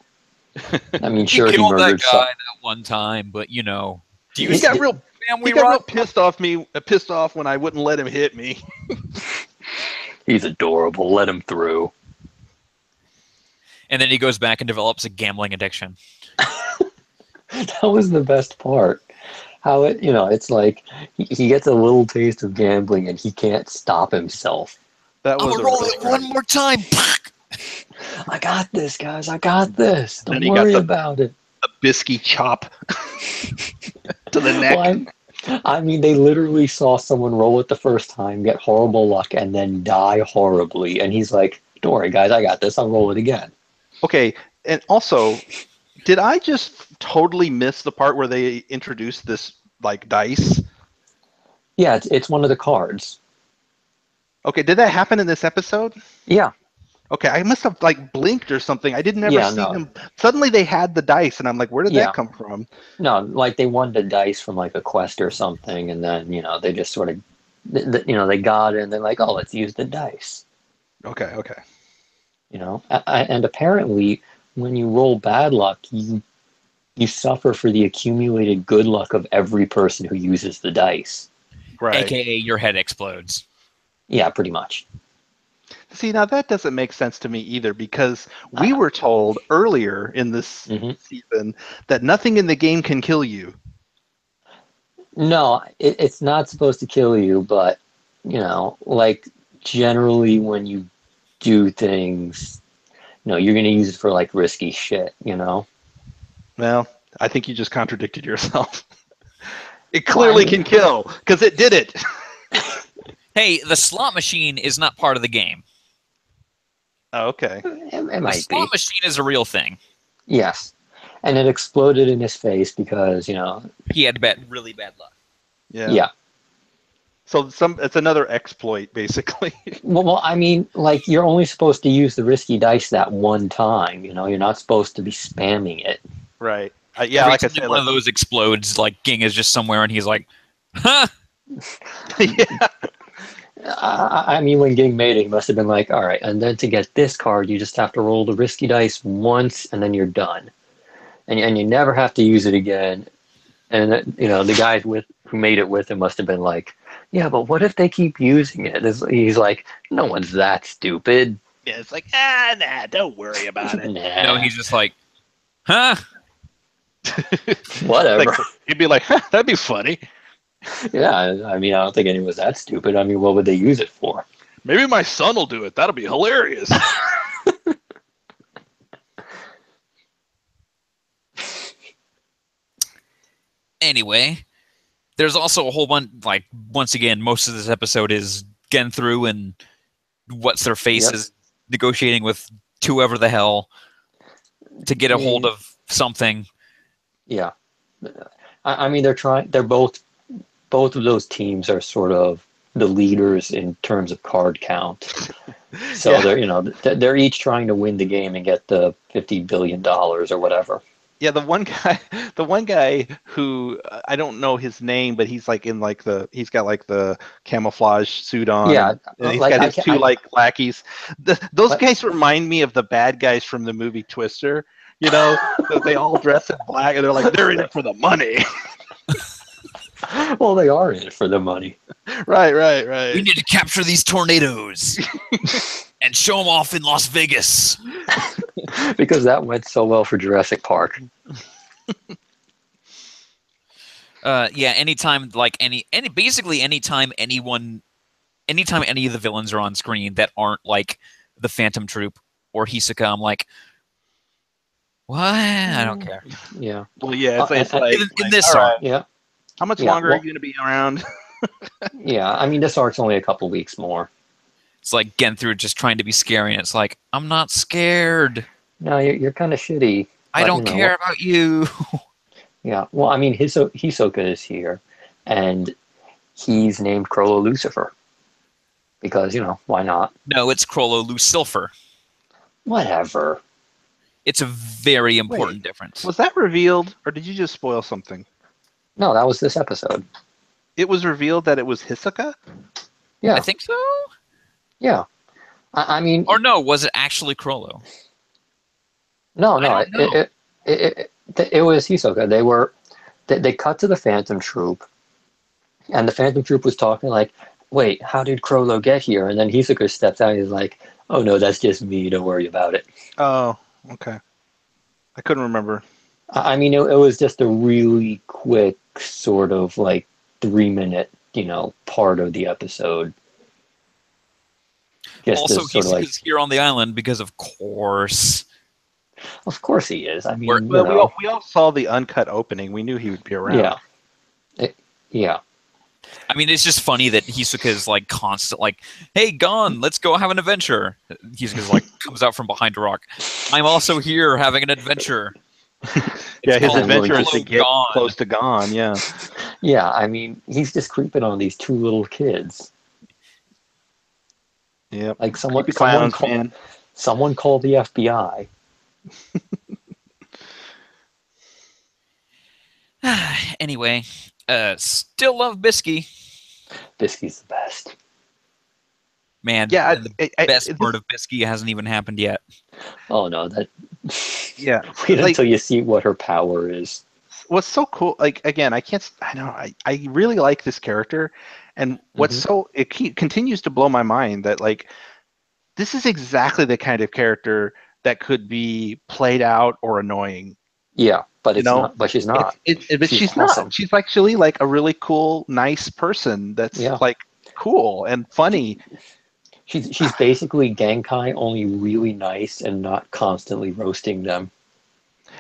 I mean, sure, he killed murdered that guy that one time, but he got real pissed off when I wouldn't let him hit me. He's adorable. Let him through. And then he goes back and develops a gambling addiction. That was the best part. How it's like he gets a little taste of gambling and he can't stop himself. That was I'm gonna roll it one more time. I got this, guys. I got this. Don't then worry about it. A biscuit chop to the neck. Well, I mean, they literally saw someone roll it the first time, get horrible luck, and then die horribly. And he's like, "Don't worry, guys. I got this. I'll roll it again." Okay, and also, did I just totally miss the part where they introduced this like dice? Yeah, it's one of the cards. Okay, did that happen in this episode? Yeah. Okay, I must have like blinked or something. I didn't ever see them. Suddenly they had the dice, and I'm like, where did that come from? No, like they won the dice from like a quest or something, and then they just sort of, they got it, and they're like, oh, let's use the dice. Okay. And apparently, when you roll bad luck, you suffer for the accumulated good luck of every person who uses the dice. Right. AKA your head explodes. Yeah, pretty much. See, now that doesn't make sense to me either, because we were told earlier in this season that nothing in the game can kill you. No, it's not supposed to kill you, but, like, generally when you do things, you're going to use it for, like, risky shit, Well, I think you just contradicted yourself. It clearly can kill, because it did it. Hey, the slot machine is not part of the game. Oh, okay. It might be. The slot machine is a real thing. Yes. And it exploded in his face because, he had really bad luck. Yeah. So it's another exploit, basically. Well, I mean, like, you're only supposed to use the risky dice that one time, You're not supposed to be spamming it. Right. Every like I time said, one of those explodes, like, Ging is just somewhere and he's like, huh? Yeah. I mean, when Ging made it, he must have been like, all right, and then to get this card, you just have to roll the risky dice once, and then you're done. And you never have to use it again. And, the guy who made it with him must have been like, yeah, but what if they keep using it? He's like, no one's that stupid. Yeah, it's like, nah, don't worry about it. Nah. No, he's just like, huh? Whatever. Like, he'd be like, that'd be funny. Yeah, I mean, I don't think anyone's that stupid. I mean, what would they use it for? Maybe my son will do it. That'll be hilarious. Anyway, there's also a whole bunch, like, once again, most of this episode is getting through and what's their faces negotiating with whoever the hell to get a hold of something. Yeah. I mean, they're both of those teams are sort of the leaders in terms of card count. So they're each trying to win the game and get the $50 billion or whatever. Yeah, the one guy who I don't know his name, but he's like he's got like the camouflage suit on. Yeah, and he's got his two lackeys. Those What? guys remind me of the bad guys from the movie Twister. You know, so they all dress in black, and they're like they're in it for the money. Well, they are in it for the money. Right. We need to capture these tornadoes and show them off in Las Vegas. Because that went so well for Jurassic Park. Anytime anytime any of the villains are on screen that aren't like the Phantom Troop or Hisoka, I'm like, what? I don't care. Yeah. Well, yeah, it's like in this arc. Yeah. How much longer are you going to be around? Yeah, I mean, this arc's only a couple weeks more. It's like getting through just trying to be scary, and it's like, I'm not scared. No, you're kind of shitty. I don't care about you. Yeah, well, I mean, Hisoka is here, and he's named Crollo Lucifer. Because, why not? No, it's Crollo Lucifer. Whatever. It's a very important difference. Was that revealed, or did you just spoil something? No, that was this episode. It was revealed that it was Hisoka? Yeah. I think so. Yeah. I mean... Or no, was it actually Crollo? No. It was Hisoka. They cut to the Phantom Troop, and the Phantom Troop was talking like, wait, how did Crollo get here? And then Hisoka steps out and he's like, oh no, that's just me, don't worry about it. Oh, okay. I couldn't remember. I mean, it was just a really quick sort of like 3-minute, part of the episode. Just also, he's Hmm. here on the island because, of course. Of course he is. I mean, we all saw the uncut opening. We knew he would be around. Yeah. I mean, it's just funny that Hisoka's like constant, like, "Hey, Gon, let's go have an adventure." Hisoka's like comes out from behind a rock. I'm also here having an adventure. Yeah, his adventure really is to get close to Gon. Yeah. Yeah, I mean, he's just creeping on these two little kids. Yeah. Like someone clowns, someone called the FBI. Anyway, still love Bisky. Bisky's the best. Man, Yeah, the best part of Bisky hasn't even happened yet. Oh no, that. Yeah. Wait until you see what her power is. What's so cool, like, again, I really like this character, and what's it continues to blow my mind that, like, this is exactly the kind of character that could be played out or annoying. Yeah, but it's not. But she's not. But she's awesome. not. She's actually like a really cool, nice person that's like cool and funny. She's basically Genkai, only really nice and not constantly roasting them.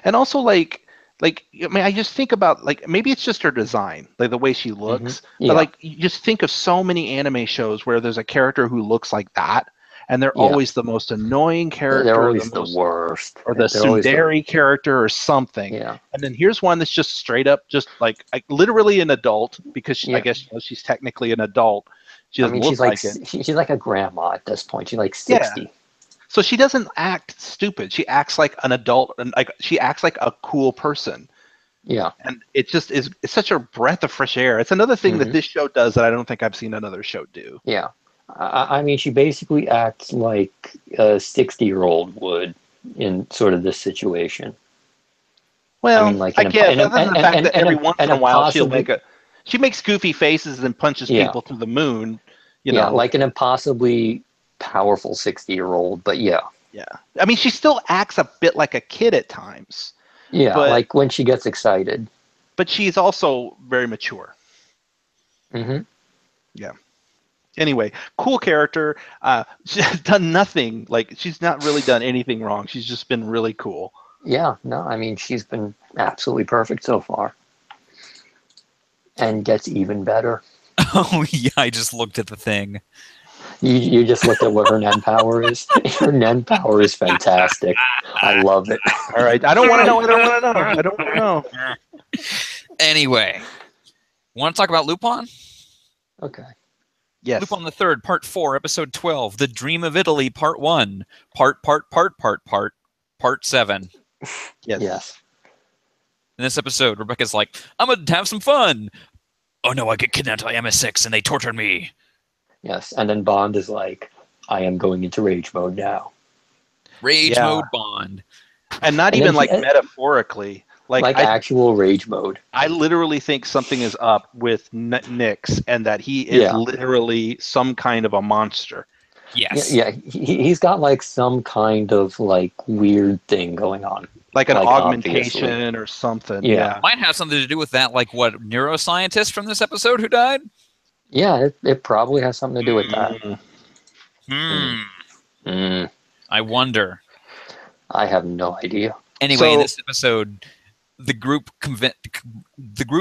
And also, like I mean, I just think about, like, maybe it's just her design, like the way she looks. Yeah. But, like, you just think of so many anime shows where there's a character who looks like that, and they're always the most annoying character. They're always the worst. Or the tsundere character or something. Yeah. And then here's one that's just straight up, just like literally an adult, because I guess she's technically an adult. She doesn't look like it. She's like a grandma at this point. She's like 60. Yeah. So she doesn't act stupid. She acts like an adult, and like she acts like a cool person. Yeah. And it just is. It's such a breath of fresh air. It's another thing that this show does that I don't think I've seen another show do. Yeah. I mean, she basically acts like a 60-year-old would in sort of this situation. Well, I mean, like I get other than the fact that every once in a while she makes goofy faces and punches people to the moon. You know, like an impossibly powerful 60-year-old, but yeah. I mean, she still acts a bit like a kid at times. Yeah, like when she gets excited. But she's also very mature. Mm-hmm. Yeah. Anyway, cool character. She's done nothing. Like, she's not really done anything wrong. She's just been really cool. Yeah, no, I mean, she's been absolutely perfect so far. And gets even better. Oh yeah, I just looked at the thing. You just looked at what her Nen power is. Her Nen power is fantastic. I love it. All right. I don't want to know. I don't want to know. I don't want to know. Anyway, want to talk about Lupin? Okay. Yes. Lupin the Third, Part 4, Episode 12, The Dream of Italy, Part 1, Part 7. Yes. Yes. In this episode, Rebecca's like, I'm going to have some fun. Oh no, I get kidnapped by MI6 and they tortured me. Yes. And then Bond is like, I am going into rage mode now. Rage Yeah. mode Bond. And not And even then like metaphorically. Like actual rage mode. I literally think something is up with Nix and that he is literally some kind of a monster. Yes. Yeah, he's got like some kind of like weird thing going on. Like an augmentation obviously. or something. Yeah. Might have something to do with that, like what, neuroscientist from this episode who died? Yeah, it probably has something to do with that. I wonder. I have no idea. Anyway, in this episode, the group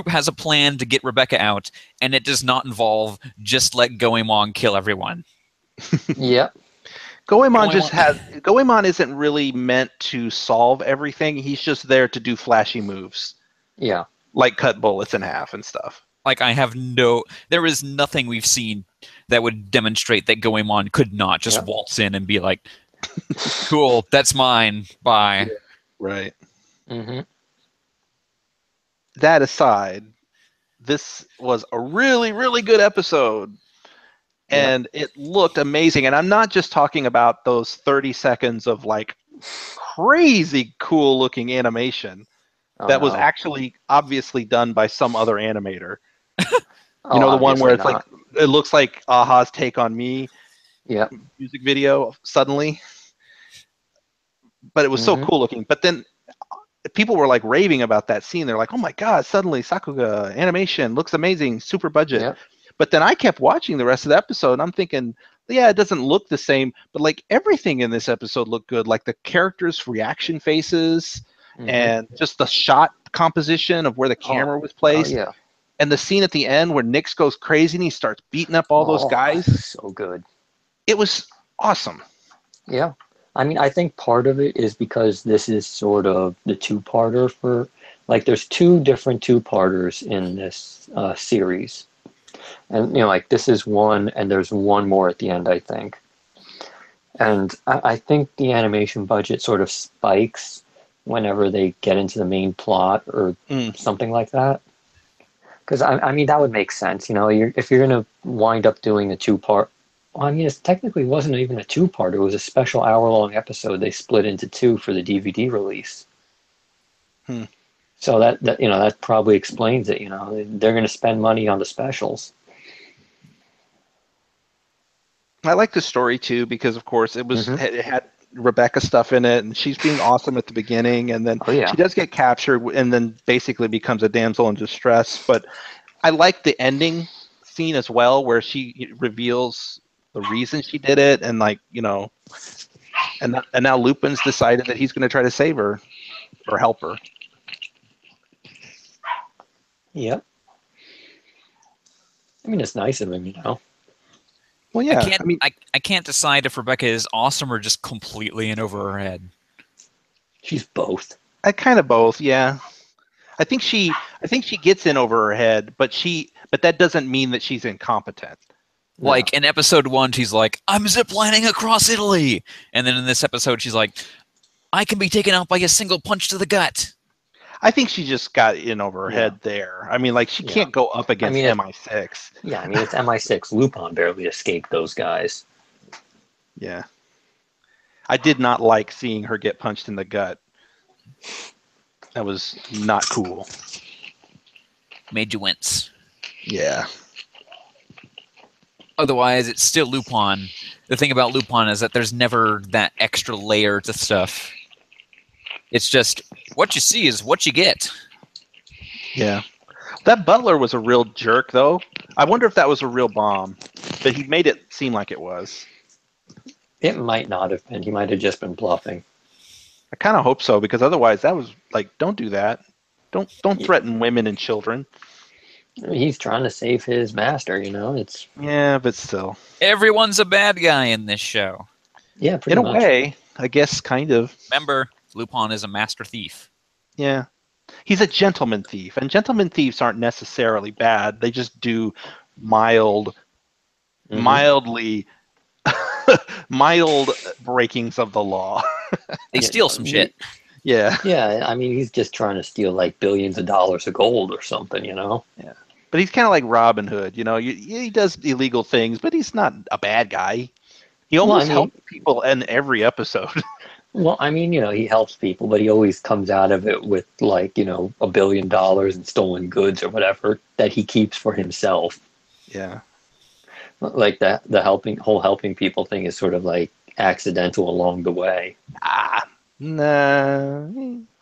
has a plan to get Rebecca out, and it does not involve just let Goemon kill everyone. Yep. Goemon isn't really meant to solve everything. He's just there to do flashy moves. Yeah. Like cut bullets in half and stuff. Like, there is nothing we've seen that would demonstrate that Goemon could not just waltz in and be like, cool, that's mine, bye. Yeah, right. Mm-hmm. That aside, this was a really, really good episode. And it looked amazing. And I'm not just talking about those 30 seconds of like crazy cool looking animation that was actually obviously done by some other animator. You know, the one where it's like, it looks like Aha's Take on Me music video suddenly. But it was so cool looking. But then people were like raving about that scene. They're like, oh my God, suddenly Sakuga animation looks amazing, super budget. Yep. But then I kept watching the rest of the episode and I'm thinking, yeah, it doesn't look the same, but like everything in this episode looked good. Like the characters' reaction faces and just the shot composition of where the camera was placed. Oh, yeah. And the scene at the end where Nix goes crazy and he starts beating up all those guys. So good. It was awesome. Yeah. I mean, I think part of it is because this is sort of the two-parter for, like, there's two different two-parters in this series. And, you know, like, this is one, and there's one more at the end, I think. And I think the animation budget sort of spikes whenever they get into the main plot or something like that. Because, I mean, that would make sense, you know, if you're going to wind up doing a two-part, well, I mean, it technically wasn't even a two-part. It was a special hour-long episode they split into two for the DVD release. So that you know, that probably explains it, you know. They're going to spend money on the specials. I like the story, too, because, of course, it had Rebecca stuff in it, and she's being awesome at the beginning, and then she does get captured and then basically becomes a damsel in distress. But I like the ending scene as well, where she reveals the reason she did it, and like, you know, and now Lupin's decided that he's going to try to save her or help her. Yep. I mean, it's nice of him, you know. Well, yeah. I can't decide if Rebecca is awesome or just completely in over her head. She's both. I kind of both, yeah. I think she gets in over her head, but that doesn't mean that she's incompetent. No. Like in episode 1, she's like, I'm ziplining across Italy. And then in this episode, she's like, I can be taken out by a single punch to the gut. I think she just got in over her head there. I mean, like, she can't go up against MI6. Yeah, I mean, it's MI6. Lupin barely escaped those guys. Yeah. I did not like seeing her get punched in the gut. That was not cool. Made you wince. Yeah. Otherwise, it's still Lupin. The thing about Lupin is that there's never that extra layer to stuff. It's just, what you see is what you get. Yeah. That butler was a real jerk, though. I wonder if that was a real bomb. But he made it seem like it was. It might not have been. He might have just been bluffing. I kind of hope so, because otherwise that was like, don't do that. Don't threaten women and children. He's trying to save his master, you know? It's Yeah, but still. Everyone's a bad guy in this show. yeah, In pretty a much. way, I guess, kind of. Remember, Lupin is a master thief. Yeah. He's a gentleman thief, and gentleman thieves aren't necessarily bad. They just do mild, Mhm. mildly, mild breakings of the law. They Yeah, steal some shit. Yeah. Yeah, I mean, he's just trying to steal like billions of dollars of gold or something, you know? Yeah. But he's kind of like Robin Hood, you know. He does illegal things, but he's not a bad guy. He Well, I almost mean, helps people in every episode. you know, he helps people, but he always comes out of it with like, you know, $1 billion in stolen goods or whatever that he keeps for himself. Yeah. Like that, the whole helping people thing is sort of like accidental along the way. Nah.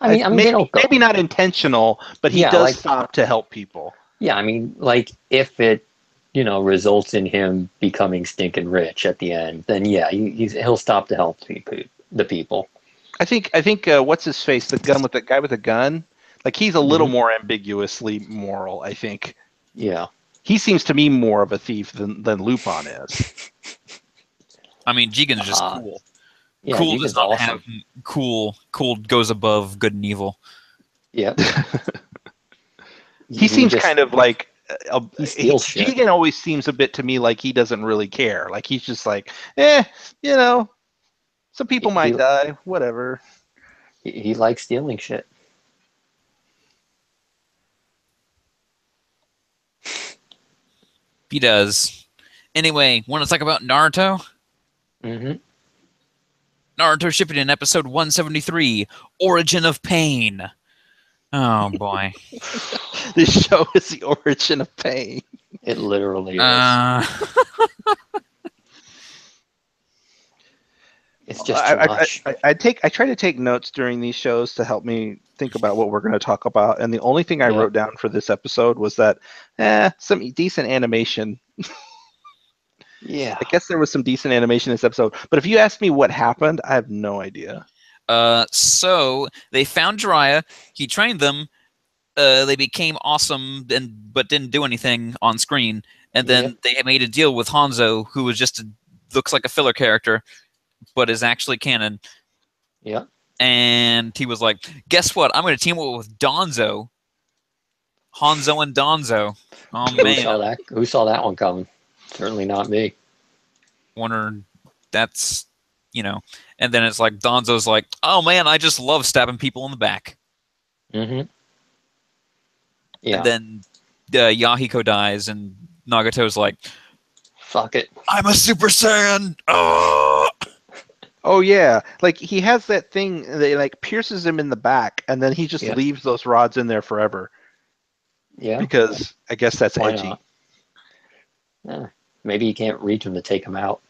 I mean, they don't go. Maybe not intentional, but he Yeah, does like stop to help people. yeah, I mean, like if it, you know, results in him becoming stinking rich at the end, then yeah, he'll stop to help the people. I think what's his face, the guy with the gun, like he's a little Hmm. more ambiguously moral. I think Yeah, he seems to me more of a thief than Lupin is. I mean, Jigen's just uh, cool. yeah, Cool does Jigen's not have awesome. cool. Cool goes above good and evil. Yeah, He he seems just kind of like he steals shit. Jigen always seems a bit to me like he doesn't really care. Like he's just like, you know, some people He might die, whatever. he likes stealing shit. He does. Anyway, want to talk about Naruto? Hmm. Naruto Shippuden episode 173, Origin of Pain. Oh boy. This show is the origin of pain. It literally is. Uh, It's just too much. I try to take notes during these shows to help me think about what we're going to talk about, and the only thing I Yeah. wrote down for this episode was that some decent animation. Yeah. I guess there was some decent animation in this episode, but if you ask me what happened, I have no idea. so they found Jiraiya. He trained them. They became awesome, but didn't do anything on screen. And then they made a deal with Hanzo, who was looks like a filler character, but is actually canon. Yeah. And he was like, "Guess what? I'm going to team up with Donzo, Hanzo and Donzo." Oh man, Who saw that one coming? Certainly not me. wonder that's And then it's like Donzo's like, "Oh man, I just love stabbing people in the back." Hmm. Yeah. And then Yahiko dies, and Nagato's like, Fuck it. "I'm a Super Saiyan." Oh! Oh yeah, like he has that thing that like pierces him in the back, and then he just leaves those rods in there forever. Yeah. Because I guess that's Why edgy. not? Yeah. Maybe you can't reach him to take him out.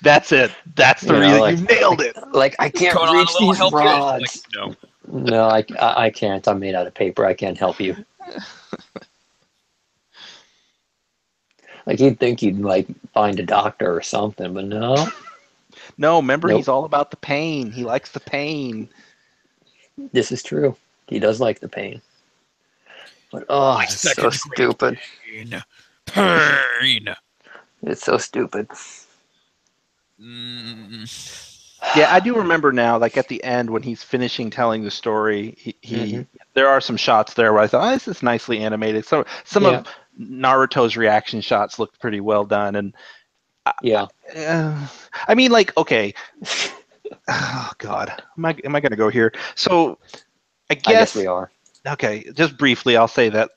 That's it. That's the reason. Like, you nailed it. Like I can't Conan, reach a little these help here? rods. Like, no. No, I can't. I'm made out of paper. I can't help you. Like you'd think you'd like find a doctor or something, but no. No, remember Nope. he's all about the pain. He likes the pain. This is true. He does like the pain. But it's so stupid. Pain. It's so stupid. Yeah, I do remember now, like at the end when he's finishing telling the story, there are some shots there where I thought, this is nicely animated. So some of Naruto's reaction shots looked pretty well done, and I mean, like, okay, oh God, am I going to go here? So I guess we are. Okay, just briefly, I'll say that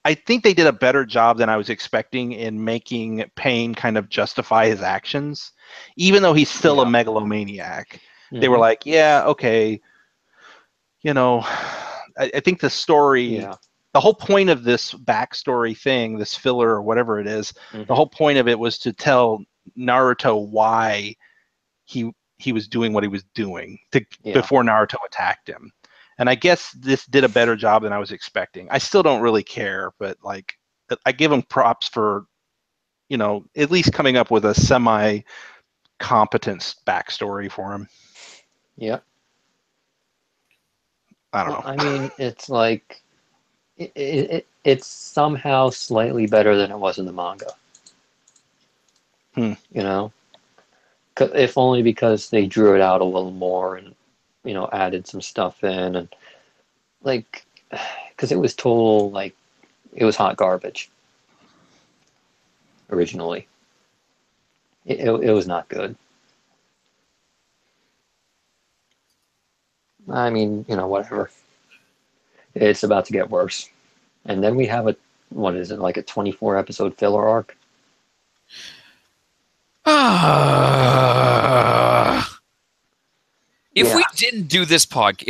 I think they did a better job than I was expecting in making Pain kind of justify his actions, even though he's still a megalomaniac. They were like, yeah, okay, I think the story, the whole point of this backstory thing, this filler or whatever it is, the whole point of it was to tell Naruto why he was doing what he was doing before Naruto attacked him. And I guess this did a better job than I was expecting. I still don't really care, but like I give him props for, at least coming up with a semi-competent backstory for him. Yeah. I don't know. I mean, it's like it's somehow slightly better than it was in the manga. Hmm. You know, if only because they drew it out a little more and added some stuff in and like because it was total like it was hot garbage originally. It was not good. I mean, whatever. It's about to get worse. And then we have what is it, like a 24 episode filler arc? If Yeah. we didn't do this podcast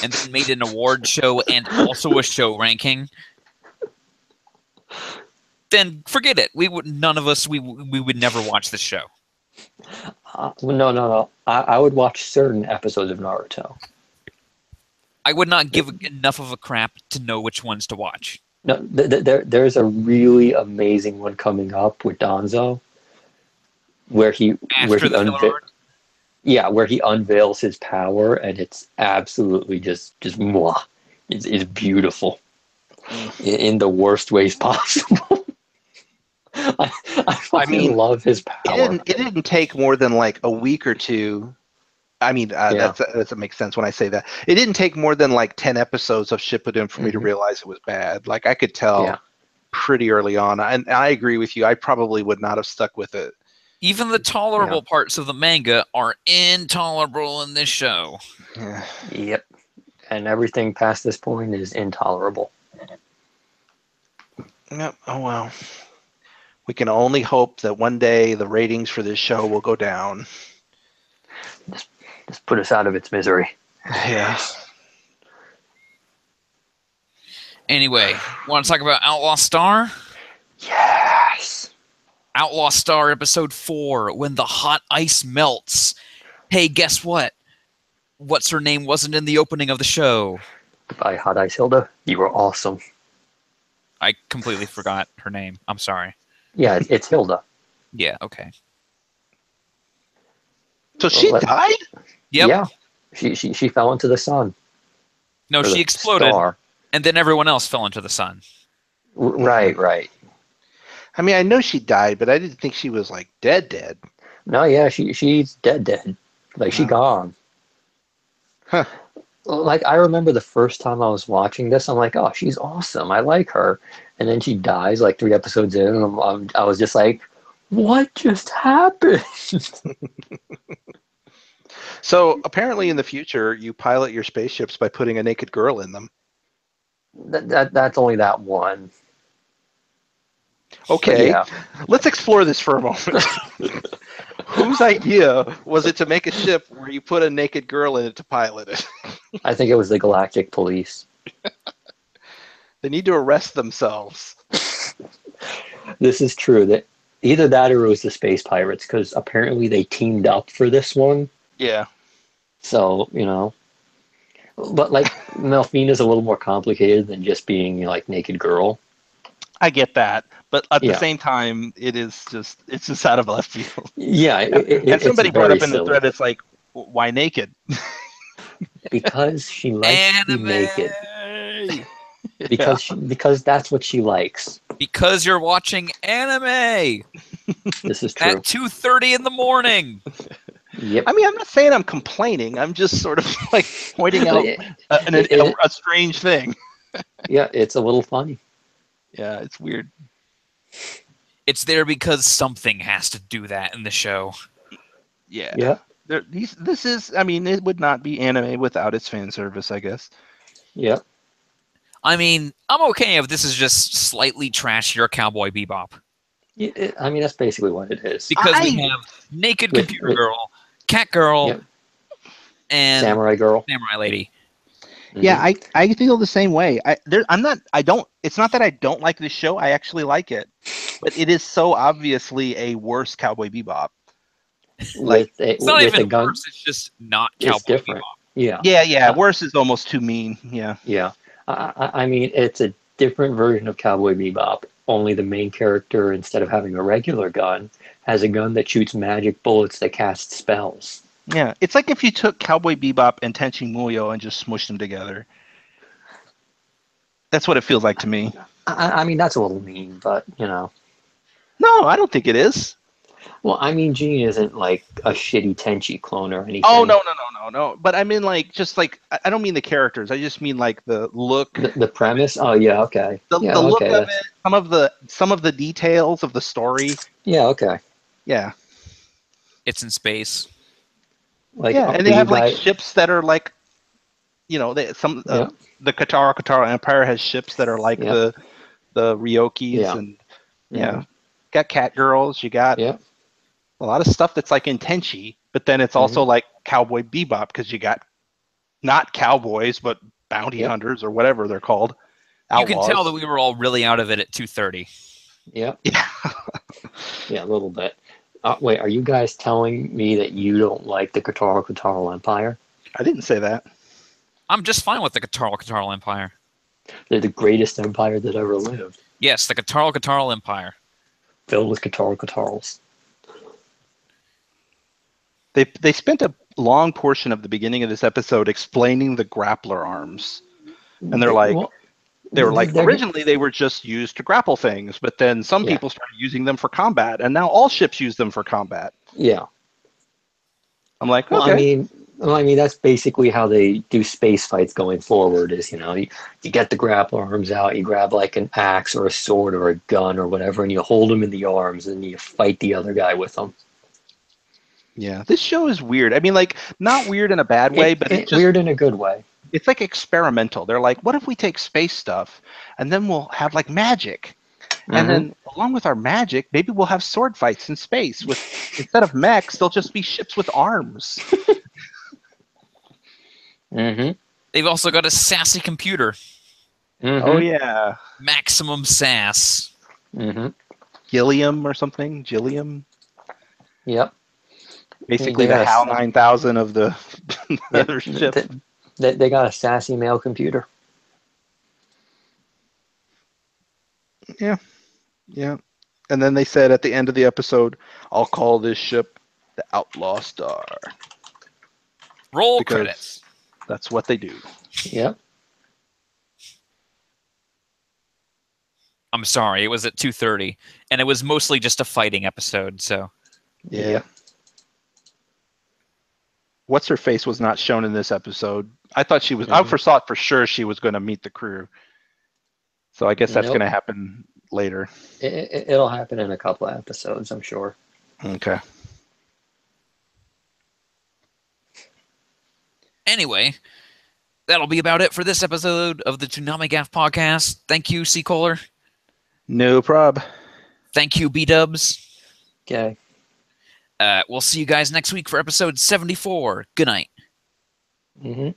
and then made an award show and also a show ranking, then forget it. None of us we would never watch the show. No. I would watch certain episodes of Naruto. I would not give enough of a crap to know which ones to watch. No, there's a really amazing one coming up with Danzo, where he unveils his power, and it's absolutely just mwah. It's beautiful in the worst ways possible. I mean, love his power. It didn't take more than like a week or two. I mean, that doesn't make sense when I say that. It didn't take more than like 10 episodes of Shippuden for me to realize it was bad. Like I could tell pretty early on, and I agree with you. I probably would not have stuck with it. Even the tolerable parts of the manga are intolerable in this show. Yeah. Yep. And everything past this point is intolerable. Yep. Oh well. We can only hope that one day the ratings for this show will go down. Just put us out of its misery. Yeah. Anyway, want to talk about Outlaw Star? Yes. Outlaw Star episode 4, When the Hot Ice Melts. Hey, guess what? What's her name wasn't in the opening of the show. Goodbye, Hot Ice Hilda. You were awesome. I completely forgot her name. I'm sorry. Yeah, it's Hilda. Yeah, okay. So she died? Yep. Yeah. She fell into the sun. No, she exploded, and then everyone else fell into the sun. Right. I mean, I know she died, but I didn't think she was like dead. No, yeah, she's dead. Like she gone. Huh. Like I remember the first time I was watching this, I'm like, oh, she's awesome. I like her. And then she dies like 3 episodes in, and I was just like, what just happened? So apparently in the future, you pilot your spaceships by putting a naked girl in them. That's only that one. Okay, Yeah. Let's explore this for a moment. Whose idea was it to make a ship where you put a naked girl in it to pilot it? I think it was the Galactic Police. They need to arrest themselves. This is true. That either that or it was the Space Pirates, because apparently they teamed up for this one. Yeah. So, but like Melfina's a little more complicated than just being like naked girl. I get that, but at the same time, it's just out of left field. Yeah, and somebody brought up in the silly. thread, it's like, why naked? Because she likes to be naked. Because that's what she likes. Because you're watching anime. This is true. At 2:30 in the morning. Yep. I mean, I'm not saying I'm complaining. I'm just sort of like pointing out a strange thing. Yeah, it's a little funny. Yeah, it's weird. It's there because something has to do that in the show. Yeah. Yeah. This is, I mean, it would not be anime without its fan service, I guess. Yeah. I mean, I'm okay if this is just slightly trashier Cowboy Bebop. I mean, that's basically what it is. Because we have naked computer girl, cat girl, and samurai girl, samurai lady. Yeah, I feel the same way. It's not that I don't like this show. I actually like it, but it is so obviously a worse Cowboy Bebop. It's not even worse. It's just not Cowboy Bebop. Yeah. Yeah. Worse is almost too mean. Yeah. Yeah. I mean, it's a different version of Cowboy Bebop. Only the main character, instead of having a regular gun, has a gun that shoots magic bullets that cast spells. Yeah, it's like if you took Cowboy Bebop and Tenchi Muyo and just smushed them together. That's what it feels like to me. I mean, that's a little mean, but you know. No, I don't think it is. Well, I mean, Gene isn't like a shitty Tenchi clone or anything. Oh no. But I mean, like, just like I don't mean the characters. I just mean like the look, The premise. Oh yeah, okay. the Yeah, look okay. of it, some of the details of the story. Yeah, okay. Yeah, It's in space. Like, yeah, and do they you have like guys? ships that are like, you know, Yeah, the Katara Empire has ships that are like yeah, the Ryokis, yeah. and Mm-hmm. yeah, got cat girls. You got Yeah. a lot of stuff that's like in Tenchi, but then it's Mm-hmm. also like Cowboy Bebop because you got not cowboys but bounty Yep. hunters or whatever they're called, You can tell that outlaws. we were all really out of it at 2:30. Yep. Yeah, Yeah, a little bit. Wait, are you guys telling me that you don't like the Katara Empire? I didn't say that. I'm just fine with the Katara Empire. They're the greatest empire that ever lived, Yes, the Katara Empire. filled with Katarals. They spent a long portion of the beginning of this episode explaining the grappler arms, and they're like, Well, they were like, they're originally they were just used to grapple things, but then some yeah, people started using them for combat, and now all ships use them for combat. yeah. I'm like, Well, okay. I mean that's basically how they do space fights going forward. Is you get the grapple arms out, you grab like an axe or a sword or a gun or whatever, and you hold them in the arms, and you fight the other guy with them. Yeah, this show is weird. I mean, like, not weird in a bad way, but it just, Weird in a good way. it's like experimental. They're like, what if we take space stuff and then we'll have like magic? And Mm-hmm. then along with our magic, maybe we'll have sword fights in space with, instead of mechs, they'll just be ships with arms. Mm-hmm. They've also got a sassy computer. Mm-hmm. Oh yeah. Maximum sass. Mm-hmm. Gilliam or something. Gilliam. Yep. Basically They the got HAL 9000 of the yep. other ship. They got a sassy male computer. Yeah. Yeah. And then they said at the end of the episode, I'll call this ship the Outlaw Star. Roll Because credits. that's what they do. Yep. I'm sorry, it was at 2:30, and it was mostly just a fighting episode. So Yeah. Yep. What's her face was not shown in this episode. I thought she was. I thought for sure she was going to meet the crew. So I guess that's Nope. going to happen later. It'll happen in a couple of episodes, I'm sure. Okay. anyway, that'll be about it for this episode of the ToonamiGAF podcast. Thank you, C. Kohler. No prob. Thank you, B-Dubs. Okay. We'll see you guys next week for episode 74. Good night. Mm-hmm.